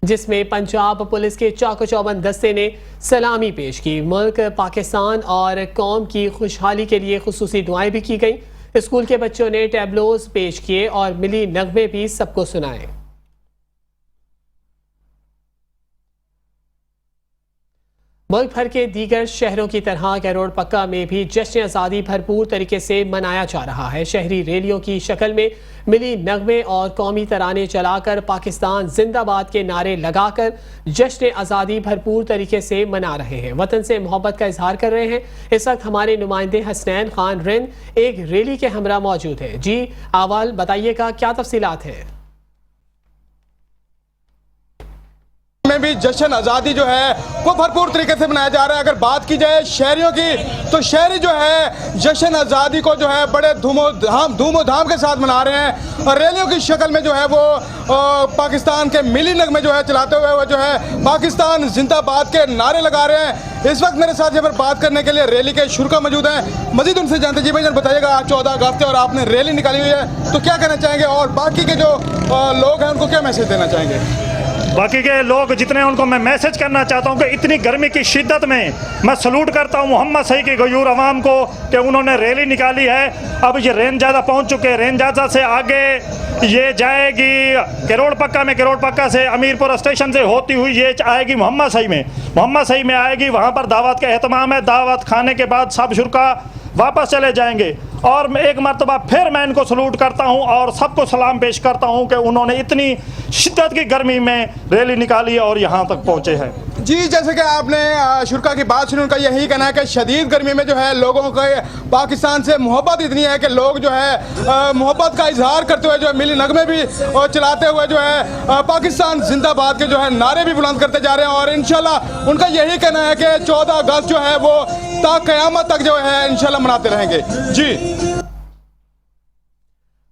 जिसमें पंजाब पुलिस के चाको चौबंद दस्ते ने सलामी पेश की। मुल्क, पाकिस्तान और कौम की खुशहाली के लिए खुसूसी दुआएं भी की गई। स्कूल के बच्चों ने टैबलोज पेश किए और मिली नगमे भी सबको सुनाए। मुल्क भर के दीगर शहरों की तरह करोड़ पक्का में भी जश्न आज़ादी भरपूर तरीके से मनाया जा रहा है। शहरी रैलियों की शक्ल में मिली नगमे और कौमी तराने चलाकर पाकिस्तान जिंदाबाद के नारे लगाकर जश्न आज़ादी भरपूर तरीके से मना रहे हैं, वतन से मोहब्बत का इजहार कर रहे हैं। इस वक्त हमारे नुमाइंदे हसनैन खान रिंद एक रैली के हमरा मौजूद है। जी अव्वल बताइएगा क्या तफसीलात है? में भी जश्न आज़ादी जो है वो भरपूर तरीके से मनाया जा रहा है। अगर बात की जाए शहरियों की तो शहरी जो है जश्न आज़ादी को जो है बड़े धूमधाम के साथ मना रहे हैं और रैलियों की शक्ल में जो है वो पाकिस्तान के मिली नगमे जो है चलाते हुए वो जो है पाकिस्तान जिंदाबाद के नारे लगा रहे हैं। इस वक्त मेरे साथ यहाँ पर बात करने के लिए रैली के शुरा मौजूद हैं। मजीद उनसे जानते जी भाई जान बताइएगा, आज 14 अगस्त है और आपने रैली निकाली हुई है, तो क्या कहना चाहेंगे और बाकी के जो लोग हैं उनको क्या मैसेज देना चाहेंगे? बाकी के लोग जितने उनको मैं मैसेज करना चाहता हूँ कि इतनी गर्मी की शिद्दत में मैं सलूट करता हूँ मोहम्मद सही की गयूर अवाम को कि उन्होंने रैली निकाली है। अब ये रेंजादा पहुँच चुके हैं, रेंजादा से आगे ये जाएगी किरोड़ पक्का में, किरोड़ पक्का से अमीरपुर स्टेशन से होती हुई ये आएगी मोहम्मद सही में, मोहम्मद सही में आएगी। वहाँ पर दावत का एहतमाम है, दावत खाने के बाद सब शुरा वापस चले जाएंगे। और मैं एक मरतबा फिर मैं इनको सलूट करता हूं और सबको सलाम पेश करता हूं कि उन्होंने इतनी शिद्दत की गर्मी में रैली निकाली और यहां तक पहुंचे हैं। जी, जैसे कि आपने शुरा की बात सुनी, उनका यही कहना है कि शदीद गर्मी में जो है लोगों के पाकिस्तान से मोहब्बत इतनी है कि लोग जो है मोहब्बत का इजहार करते हुए जो है मिली नगमे भी चलाते हुए जो है पाकिस्तान जिंदाबाद के जो है नारे भी बुलंद करते जा रहे हैं। और इंशाल्लाह उनका यही कहना है कि 14 अगस्त जो है वो ता क़यामत तक जो है इंशाल्लाह मनाते रहेंगे। जी,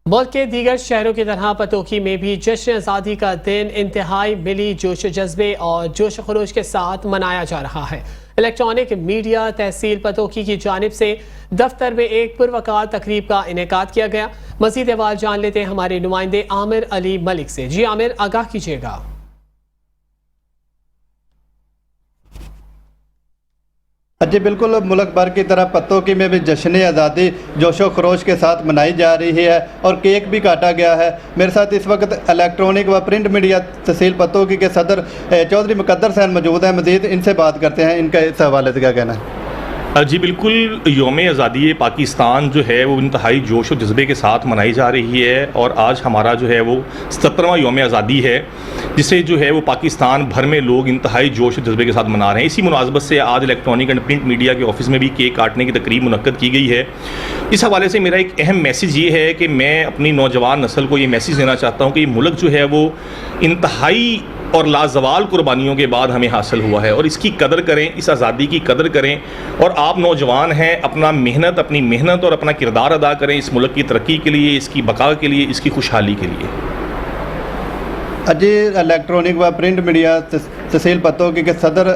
मुल्क के दीगर शहरों की तरह पतोकी में भी जश्न आज़ादी का दिन इंतहाई मिली जोश जज्बे और जोश खरोश के साथ मनाया जा रहा है। इलेक्ट्रॉनिक मीडिया तहसील पतोकी की जानिब से दफ्तर में एक पुरवकार तकरीब का इनेकाद किया गया। मज़ीद अहवाल जान लेते हैं हमारे नुमाइंदे आमिर अली मलिक से। जी आमिर, आगाह कीजिएगा। जी बिल्कुल, मुल्क भर की तरह पतोकी में भी जश्न आज़ादी जोशो खरोश के साथ मनाई जा रही है और केक भी काटा गया है। मेरे साथ इस वक्त इलेक्ट्रॉनिक व प्रिंट मीडिया तहसील पतोकी के सदर चौधरी मुकद्दर सैन मौजूद हैं। मज़ीद इनसे बात करते हैं, इनका इस हवाले से क्या कहना है? जी बिल्कुल, योम आज़ादी पाकिस्तान जो है वो इंतहाई जोश और जज्बे के साथ मनाई जा रही है और आज हमारा जो है वो 77वां योम आज़ादी है, जिसे जो है वो पाकिस्तान भर में लोग इंतहाई जोश और जज्बे के साथ मना रहे हैं। इसी मुनासबत से आज इलेक्ट्रॉनिक एंड प्रिंट मीडिया के ऑफिस में भी केक काटने की तकरीब मुनक्कद की गई है। इस हवाले से मेरा एक अहम मैसेज ये है कि मैं अपनी नौजवान नस्ल को ये मैसेज देना चाहता हूँ कि ये मुल्क जो है वो इंतहाई और लाजवाल कुर्बानियों के बाद हमें हासिल हुआ है और इसकी कदर करें, इस आज़ादी की कदर करें। और आप नौजवान हैं, अपनी मेहनत और अपना किरदार अदा करें इस मुल्क की तरक्की के लिए, इसकी बका के लिए, इसकी खुशहाली के लिए। जी, इलेक्ट्रॉनिक व प्रिंट मीडिया तहसील पतोकी के सदर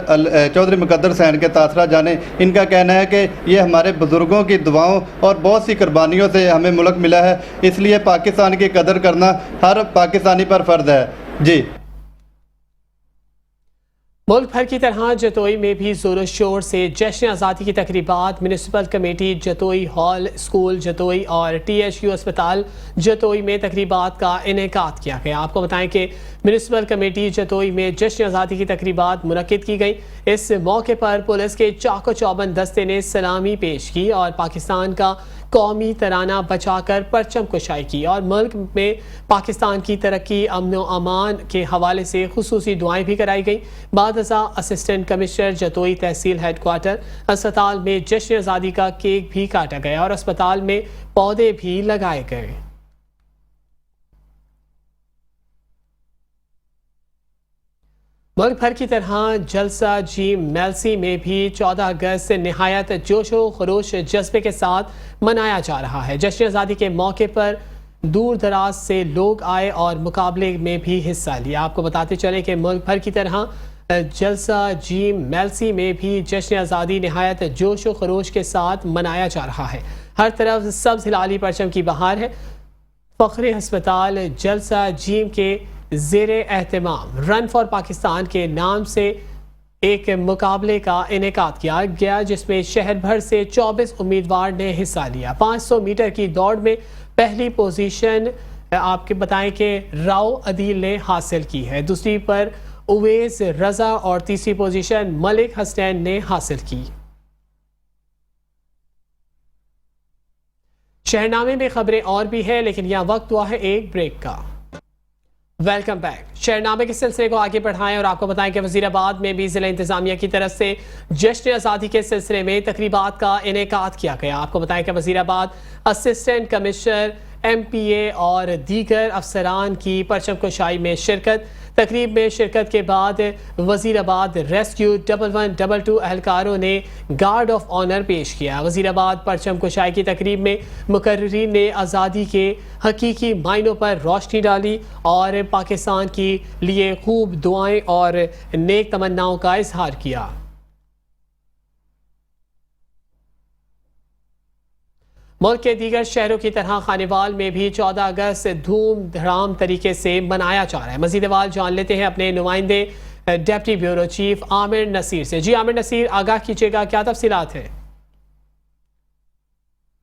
चौधरी मुकद्दर सैन के तासरा जाने, इनका कहना है कि ये हमारे बुज़ुर्गों की दुआओं और बहुत सी कुर्बानियों से हमें मुल्क मिला है, इसलिए पाकिस्तान की कदर करना हर पाकिस्तानी पर फ़र्ज़ है। जी, मुल्क भर की तरह जतोई में भी जोर शोर से जश्न आज़ादी की तकरीबात municipal committee Jatoi hall school Jatoi और THU अस्पताल जतोई में तकरीबात का इनेकाद किया गया। आपको बताएं कि म्यूनसिपल कमेटी जतोई में जश्न आज़ादी की तकरीबात मुनक्किद की गई। इस मौके पर पुलिस के चाको चौबंद दस्ते ने सलामी पेश की और पाकिस्तान का कौमी तराना बचाकर परचम कुशाई की और मुल्क में पाकिस्तान की तरक्की अमन व अमान के हवाले से खुसूसी दुआएं भी कराई गई। बाद असिस्टेंट कमिश्नर जतोई तहसील हेडक्वार्टर अस्पताल में जश्न आज़ादी का केक भी काटा गया और अस्पताल में पौधे भी लगाए गए। मुल्क भर की तरह जलसा जी मेलसी में भी 14 अगस्त से नहायत जोशो खरोश जज्बे के साथ मनाया जा रहा है। जश्न आज़ादी के मौके पर दूर दराज से लोग आए और मुकाबले में भी हिस्सा लिया। आपको बताते चले कि मुल्क भर की तरह जलसा जी मेलसी में भी जश्न आज़ादी नहायत जोश व खरोश के साथ मनाया जा रहा है। हर तरफ सब्ज़ हिलाली परचम की बहार है। फ़ख्र अस्पताल जलसा जीम के ज़ेरे एहतमाम रन फॉर पाकिस्तान के नाम से एक मुकाबले का इनेकाद किया गया, जिसमें शहर भर से 24 उम्मीदवार ने हिस्सा लिया। 500 मीटर की दौड़ में पहली पोजीशन आपके बताएं कि राव अदील ने हासिल की है, दूसरी पर उवैस रजा और तीसरी पोजीशन मलिक हसनैन ने हासिल की। शहरनामे में खबरें और भी है, लेकिन यहाँ वक्त हुआ है एक ब्रेक का। Welcome back. शहरनामे के सिलसिले को आगे बढ़ाएं और आपको बताएं कि वजीराबाद में भी जिला इंतजामिया की तरफ से जश्न आज़ादी के सिलसिले में तकरीबात का इनेकाद किया गया। आपको बताएं कि वजीराबाद असिस्टेंट कमिश्नर MPA और दीगर अफसरान की परचम कुशाई में शिरकत। तकरीब में शिरकत के बाद वजीराबाद रेस्क्यू 1112 एहलकारों ने गार्ड ऑफ ऑनर पेश किया। वजीराबाद परचम कुशाई की तकरीब में मुकर्रीन ने आज़ादी के हकीकी मायनों पर रोशनी डाली और पाकिस्तान के लिए खूब दुआएं और नेक तमन्नाओं का इजहार किया। मुल्क के दीगर शहरों की तरह खानेवाल में भी 14 अगस्त धूमधाम तरीके से मनाया जा रहा है। मज़ीद अहवाल जान लेते हैं अपने नुमाइंदे deputy bureau chief Aamir Naseer से। जी आमिर नसीर, आगाह कीजिएगा, क्या तफसीलात हैं?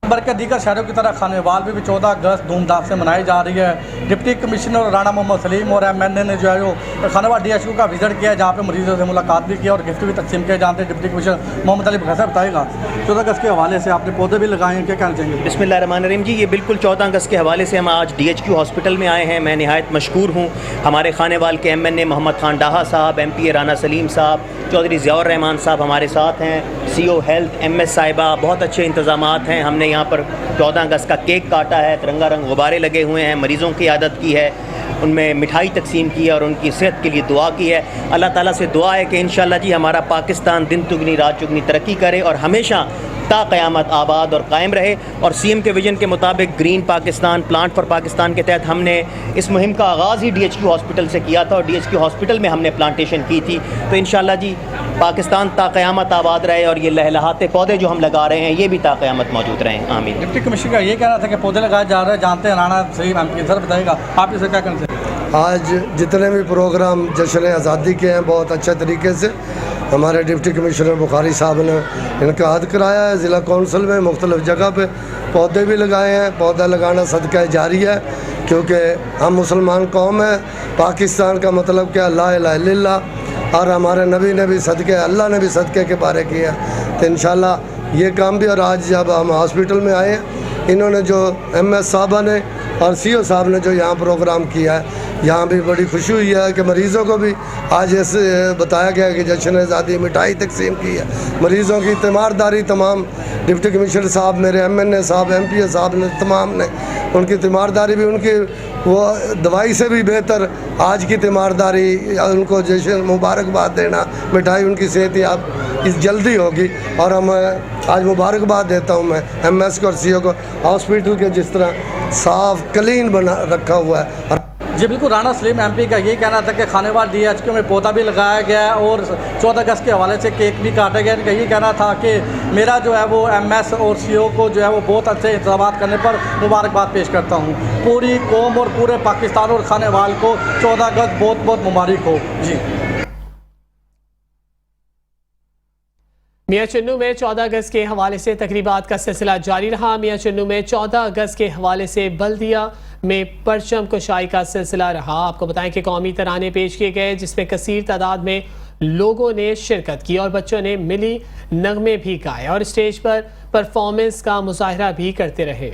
भर के दीगर शहरों की तरह खानेवाल में भी 14 अगस्त धूमधाम से मनाई जा रही है। डिप्टी कमिश्नर राणा मोहम्मद सलीम और MNA ने जो है वो खानेवाल DHQ का विजिट किया, जहाँ पे मरीजों से मुलाकात भी किया और गिफ्ट भी तकसीम किए। जानते हैं डिप्टी कमिश्नर मोहम्मद अली कैसे बताएगा 14 अगस्त के हवाले से आपने पौधे भी लगाए हैं, क्या कहना चाहेंगे? बिस्मिल्लाहिर्रहमानिर्रहीम जी, ये बिल्कुल 14 अगस्त के हवाले से हम आज DHQ हॉस्पिटल में आए हैं। मैं निहायत मशकूर हूँ हमारे खानेवाल के MNA मोहम्मद खान डाहा साहब, MPA राना सलीम साहब, चौधरी ज़ियाउर रहमान साहब हमारे साथ हैं, CO हेल्थ MS साहिबा। बहुत अच्छे इंतज़ामात हैं। हमने यहाँ पर 14 अगस्त का केक काटा है, तिरंगा रंग गुब्बारे लगे हुए हैं, मरीज़ों की आदत की है, उनमें मिठाई तकसीम की है और उनकी सेहत के लिए दुआ की है। अल्लाह ताला से दुआ है कि इंशाअल्लाह जी हमारा पाकिस्तान दिन दुगनी रात चुगनी तरक्की करे और हमेशा ता क़यामत आबाद और कायम रहे। और CM के विजन के मुताबिक green Pakistan, plant for Pakistan के तहत हमने इस मुहिम का आगाज़ ही DHQ हॉस्पिटल से किया था और DHQ हॉस्पिटल में हमने प्लांटेशन की थी। तो इंशाअल्लाह जी पाकिस्तान ता क़यामत आबाद रहे और ये लहलहाते पौधे जो हम लगा रहे हैं ये भी ता क़यामत मौजूद रहें, आमीन। डिप्टी कमिश्नर का ये कहना था कि पौधे लगाए जा रहे हैं, जानते हैं राणा सलीम MP सर बताएगा आप इसे क्या कहना चाहिए? आज जितने भी प्रोग्राम जश्न आज़ादी के हैं बहुत अच्छे तरीके से हमारे डिप्टी कमिश्नर बुखारी साहब ने इनका हद कराया है। ज़िला कौंसिल में मुख्तलिफ़ जगह पे पौधे भी लगाए हैं। पौधा लगाना सदका जारी है, क्योंकि हम मुसलमान कौम हैं। पाकिस्तान का मतलब क्या, ला इलाहा इल्लल्लाह, और हमारे नबी ने भी सदके, अल्लाह ने भी सदके के बारे किया। तो इंशाल्लाह ये काम भी। और आज जब हम हॉस्पिटल में आए हैं, इन्होंने जो MS साहबा ने और CO साहब ने जो यहाँ प्रोग्राम किया है, यहाँ भी बड़ी खुशी हुई है कि मरीज़ों को भी आज ऐसे बताया गया कि जश्न आज़ादी मिठाई तकसीम की है। मरीज़ों की तीमारदारी तमाम डिप्टी कमिश्नर साहब, मेरे MNA साहब, MPA साहब ने, तमाम ने उनकी तीमारदारी भी, उनकी वो दवाई से भी बेहतर आज की तीमारदारी, उनको जश्न मुबारकबाद देना, मिठाई उनकी सेहत याब इस जल्दी होगी। और हम आज मुबारकबाद देता हूँ मैं MS को और CO को, हॉस्पिटल के जिस तरह साफ क्लीन बना रखा हुआ है। जी बिल्कुल, राणा सलीम MP का ये कहना था कि खानेवाल DHQ में पौधा भी लगाया गया है और 14 अगस्त के हवाले से केक भी काटा गया। इनका ये कहना था कि मेरा जो है वो MS और CO को जो है वो बहुत अच्छे इंतजाम करने पर मुबारकबाद पेश करता हूँ। पूरी कौम और पूरे पाकिस्तान और खानेवाल को 14 अगस्त बहुत बहुत मुबारक हो। जी मियां चुन्नू में 14 अगस्त के हवाले से तकरीबात का सिलसिला जारी रहा। मियां चुन्नू में 14 अगस्त के हवाले से बल्दिया में परचम कुशाई का सिलसिला रहा। आपको बताएं कि कौमी तराने पेश किए गए, जिसमें कसीर तादाद में लोगों ने शिरकत की और बच्चों ने मिली नगमे भी गाए और स्टेज पर परफॉर्मेंस का मुजाहरा भी करते रहे।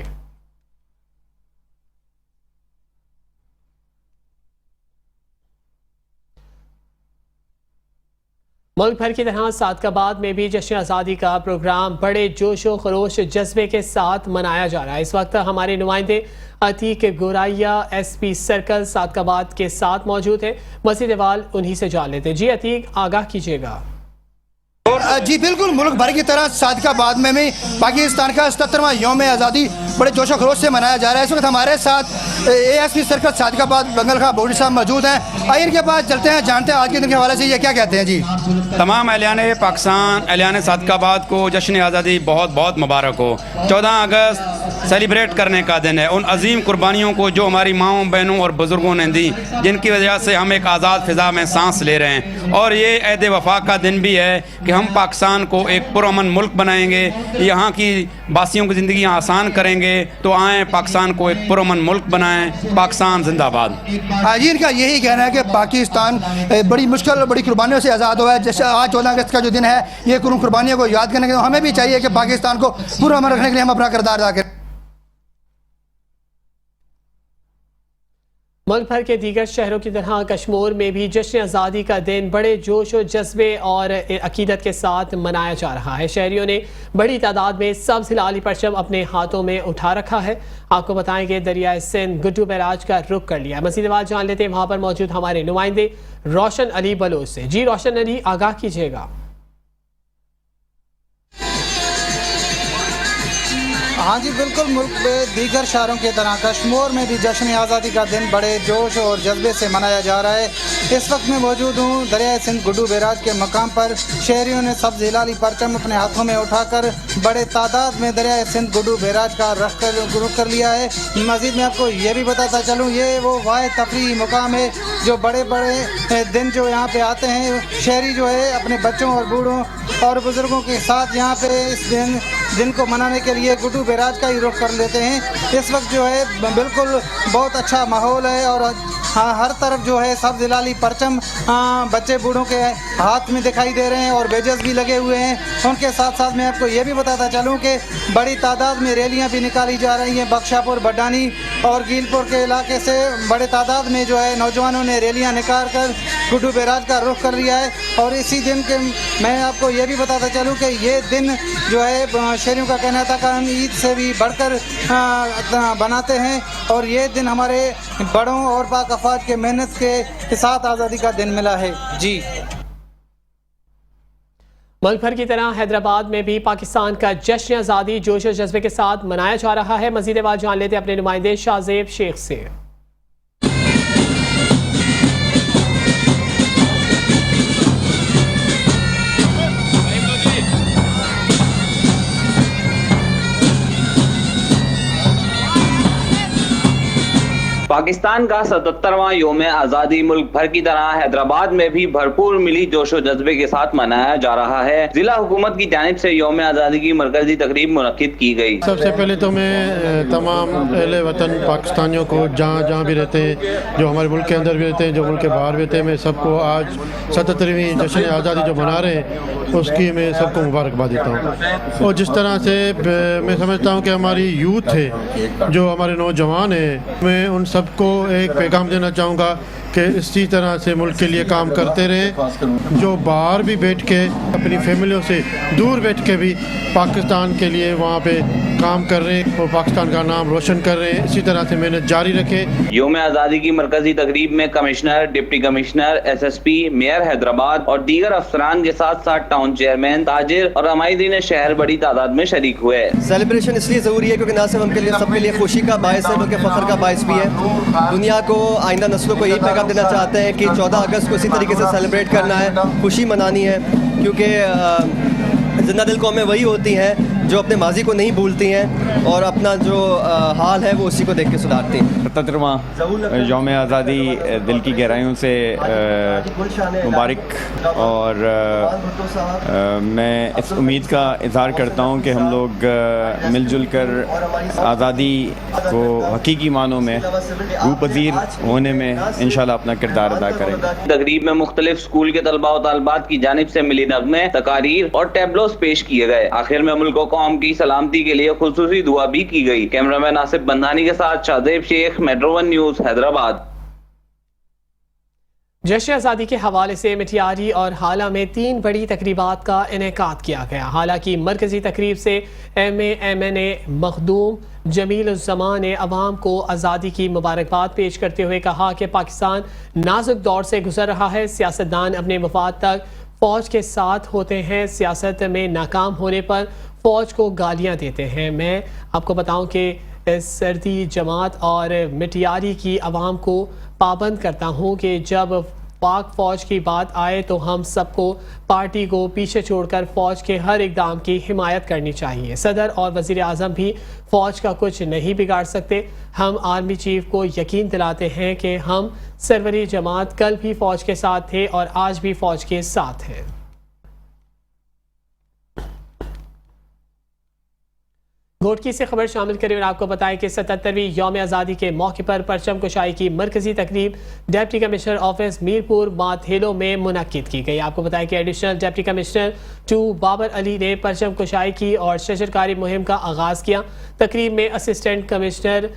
मुल्क भर की तरह सादकाबाद में भी जश्न आज़ादी का प्रोग्राम बड़े जोश व खरोश जज्बे के साथ मनाया जा रहा है। इस वक्त हमारे नुमाइंदे अतीक गोराइया SP सर्कल सादकाबाद के साथ मौजूद है। मज़ीद अहवाल उन्हीं से जान लेते हैं। जी अतीक, आगाह कीजिएगा। जी बिल्कुल, मुल्क भर की तरह सादकाबाद में भी पाकिस्तान का 77वां यौम आज़ादी बड़े जोश व खरोश से मनाया जा रहा है। इस वक्त हमारे साथ ASP सर्कल सादकाबाद बंगल खां बोडी साहब मौजूद हैं। आइए इनके पास चलते हैं, जानते हैं आज के दिन के हवाले से ये क्या कहते हैं। जी तमाम एहलियान पाकिस्तान, एहलियान सादकाबाद को जश्न आज़ादी बहुत बहुत मुबारक हो। 14 अगस्त सेलिब्रेट करने का दिन है, उन अजीम कुर्बानियों को जो हमारी माओं बहनों और बुज़ुर्गों ने दी, जिनकी वजह से हम एक आज़ाद फ़िज़ा में सांस ले रहे हैं। और ये ऐद वफा का दिन भी है कि हम पाकिस्तान को एक पुरअमन मुल्क बनाएंगे, यहाँ की बासियों की ज़िंदगी आसान करेंगे। तो आएँ पाकिस्तान को एक पुरअमन मुल्क बनाएं। पाकिस्तान जिंदाबाद। जी इनका यही कहना है कि पाकिस्तान बड़ी मुश्किल और बड़ी कुर्बानियों से आज़ाद हुआ है। जैसे आज 14 अगस्त का जो दिन है, ये कुर्बानियों को याद करने के लिए हमें भी चाहिए कि पाकिस्तान को पुरअमन रखने के लिए हम अपना किरदार अदा करें। मुल्क भर के दीगर शहरों की तरह कश्मीर में भी जश्न आज़ादी का दिन बड़े जोश और जज्बे और अकीदत के साथ मनाया जा रहा है। शहरियों ने बड़ी तादाद में सब्ज़ हिलाली परचम अपने हाथों में उठा रखा है। आपको बताएंगे दरियाए सिंध गुड्डू बैराज का रुख कर लिया। मज़ीद बात जान लेते हैं वहाँ पर मौजूद हमारे नुमाइंदे रोशन अली बलोच से। जी रोशन अली, आगाह कीजिएगा। हाँ जी बिल्कुल, मुल्क में दीगर शहरों की तरह कश्मीर में भी जश्न आज़ादी का दिन बड़े जोश और जज्बे से मनाया जा रहा है। इस वक्त मैं मौजूद हूँ दरिया सिंध गुड्डू बैराज के मकाम पर। शहरियों ने सब्ज़ हिलाली परचम अपने हाथों में उठाकर बड़े तादाद में दरिया सिंध गुड्डू बैराज का रुख कर लिया है। मज़ीद मैं आपको ये भी बताता चलूँ, ये वो वाहिद तफरीही मुकाम है जो बड़े बड़े दिन जो यहाँ पे आते हैं, शहरी जो है अपने बच्चों और बूढ़ों और बुज़ुर्गों के साथ यहाँ पे इस दिन को मनाने के लिए गुड्डू बैराज का ही रुख कर लेते हैं। इस वक्त जो है बिल्कुल बहुत अच्छा माहौल है और हर तरफ जो है सब्ज़ हिलाली परचम बच्चे बूढ़ों के हाथ में दिखाई दे रहे हैं और बेजस भी लगे हुए हैं। उनके साथ साथ मैं आपको ये भी बताता चलूँ कि बड़ी तादाद में रैलियाँ भी निकाली जा रही हैं। बख्शापुर, बडानी और गीलपुर के इलाके से बड़े तादाद में जो है नौजवानों ने रैलियाँ निकाल कर गुड्डू बैराज का रुख कर लिया है। और इसी दिन के मैं आपको ये भी बताता चलूँ कि ये दिन जो है शहरियों का कहना था कि हम ईद से भी बढ़कर बनाते हैं और ये दिन हमारे बड़ों और पाक अफवाज के मेहनत के साथ आज़ादी का दिन मिला है। जी, मुल्क भर की तरह हैदराबाद में भी पाकिस्तान का जश्न आज़ादी जोश और जज्बे के साथ मनाया जा रहा है। मज़ीद बात जान लेते हैं अपने नुमाइंदे शाहजेब शेख से। पाकिस्तान का 77वां योम आज़ादी मुल्क भर की तरह हैदराबाद में भी भरपूर मिली जोशो जज्बे के साथ मनाया जा रहा है। जिला हुकूमत की जानिब से योम आज़ादी की मरकजी तकरीब मुनक्किद की गई। सबसे पहले तो मैं तमाम अहले वतन पाकिस्तानियों को जहाँ भी रहते हैं, जो हमारे मुल्क के अंदर भी रहते हैं, जो मुल्क के बाहर भी रहते हैं, मैं सबको आज 77वीं जश्न आज़ादी जो मना रहे हैं उसकी मैं सबको मुबारकबाद देता हूँ। और जिस तरह से मैं समझता हूँ कि हमारी यूथ है, जो हमारे नौजवान हैं, मैं उन सबको एक पैगाम देना चाहूँगा कि इसी तरह से मुल्क के लिए काम करते रहें। जो बाहर भी बैठ के अपनी फैमिलियों से दूर बैठ के भी पाकिस्तान के लिए वहाँ पे काम कर रहे हैं और पाकिस्तान का नाम रोशन कर रहे हैं, इसी तरह से मेहनत जारी रखें। योम आज़ादी की मरकजी तकरीब में commissioner, deputy commissioner, SSP, mayor Hyderabad और दीगर अफसरान के साथ साथ टाउन चेयरमैन, ताजिर और अमायदीन शहर बड़ी तादाद में शरीक हुए। सेलिब्रेशन इसलिए ज़रूरी है क्योंकि न सिर्फ उनके लिए सबके लिए खुशी का बायस है बल्कि फ़ख्र का बायस भी है। दुनिया को, आइंदा नस्लों को यही पैगाम देना चाहते हैं कि 14 अगस्त को इसी तरीके से सेलिब्रेट करना है, खुशी मनानी है, क्योंकि जिंदा दिल कौमें वही होती हैं जो अपने माजी को नहीं भूलती हैं और अपना जो हाल है वो उसी को देख के सुधारती हैं। 77वां यौम आज़ादी दिल की गहराइयों से मुबारक और मैं इस उम्मीद का इज़हार करता हूँ कि हम लोग मिलजुल कर आज़ादी को हकीकी मानों में रूपजीर होने में इंशाल्लाह अपना किरदार अदा करेंगे। तकरीब में मुख्तलिफ स्कूल के तलबा और तालिबात की जानिब से मिली नग़्मे, तकारीर और टैबलोस पेश किए गए। आखिर में मुल्क कौम की सलामती के लिए खुसूसी दुआ भी की गई। कैमरामैन आसिफ बंधानी के साथ शाहजेब शेख, मेट्रो 1 न्यूज़, हैदराबाद। जश्न आज़ादी के हवाले से मिठियारी और हाला में 3 बड़ी तकरीबात का इनेकाद किया गया। हालांकि मरकजी तकरीब से MA MNA मखदूम जमील उज़्ज़मान ने अवाम को आज़ादी की मुबारकबाद पेश करते हुए कहा कि पाकिस्तान नाजुक दौर से गुजर रहा है। सियासतदान अपने मफाद तक फ़ौज के साथ होते हैं, सियासत में नाकाम होने पर फ़ौज को गालियां देते हैं। मैं आपको बताऊं कि सर्दी जमात और मिठियारी की आवाम को पाबंद करता हूं कि जब पाक फ़ौज की बात आए तो हम सबको पार्टी को पीछे छोड़कर फ़ौज के हर इक़दाम की हिमायत करनी चाहिए। सदर और वज़ीर आज़म भी फ़ौज का कुछ नहीं बिगाड़ सकते। हम आर्मी चीफ को यकीन दिलाते हैं कि हम सरवरी जमात कल भी फ़ौज के साथ थे और आज भी फ़ौज के साथ हैं। घोटकी से खबर शामिल करें और आपको बताएं कि 77वीं यौम आज़ादी के मौके पर परचम कुशाई की मरकजी तकरीब deputy commissioner office Mirpur Mathelo में मुनक्किद की गई। आपको बताएं कि additional deputy commissioner 2 Babar Ali ने परचम कुशाई की और शजरकारी मुहिम का आगाज़ किया। तकरीब में असिस्टेंट कमिश्नर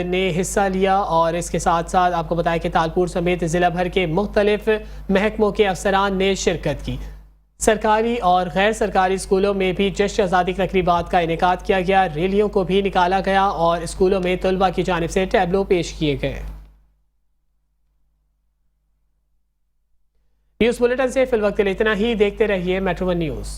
ने हिस्सा लिया और इसके साथ साथ आपको बताया कि तालपुर समेत ज़िला भर के मुख्तलिफ महकमों के अफसरान ने शिरकत की। सरकारी और गैर सरकारी स्कूलों में भी जश्न आज़ादी तकरीबात का इनेकाद किया गया। रैलियों को भी निकाला गया और स्कूलों में तलबा की जानिब से टैबलो पेश किए गए। न्यूज़ बुलेटिन से फिलवक्त इतना ही। देखते रहिए मेट्रो 1 न्यूज़।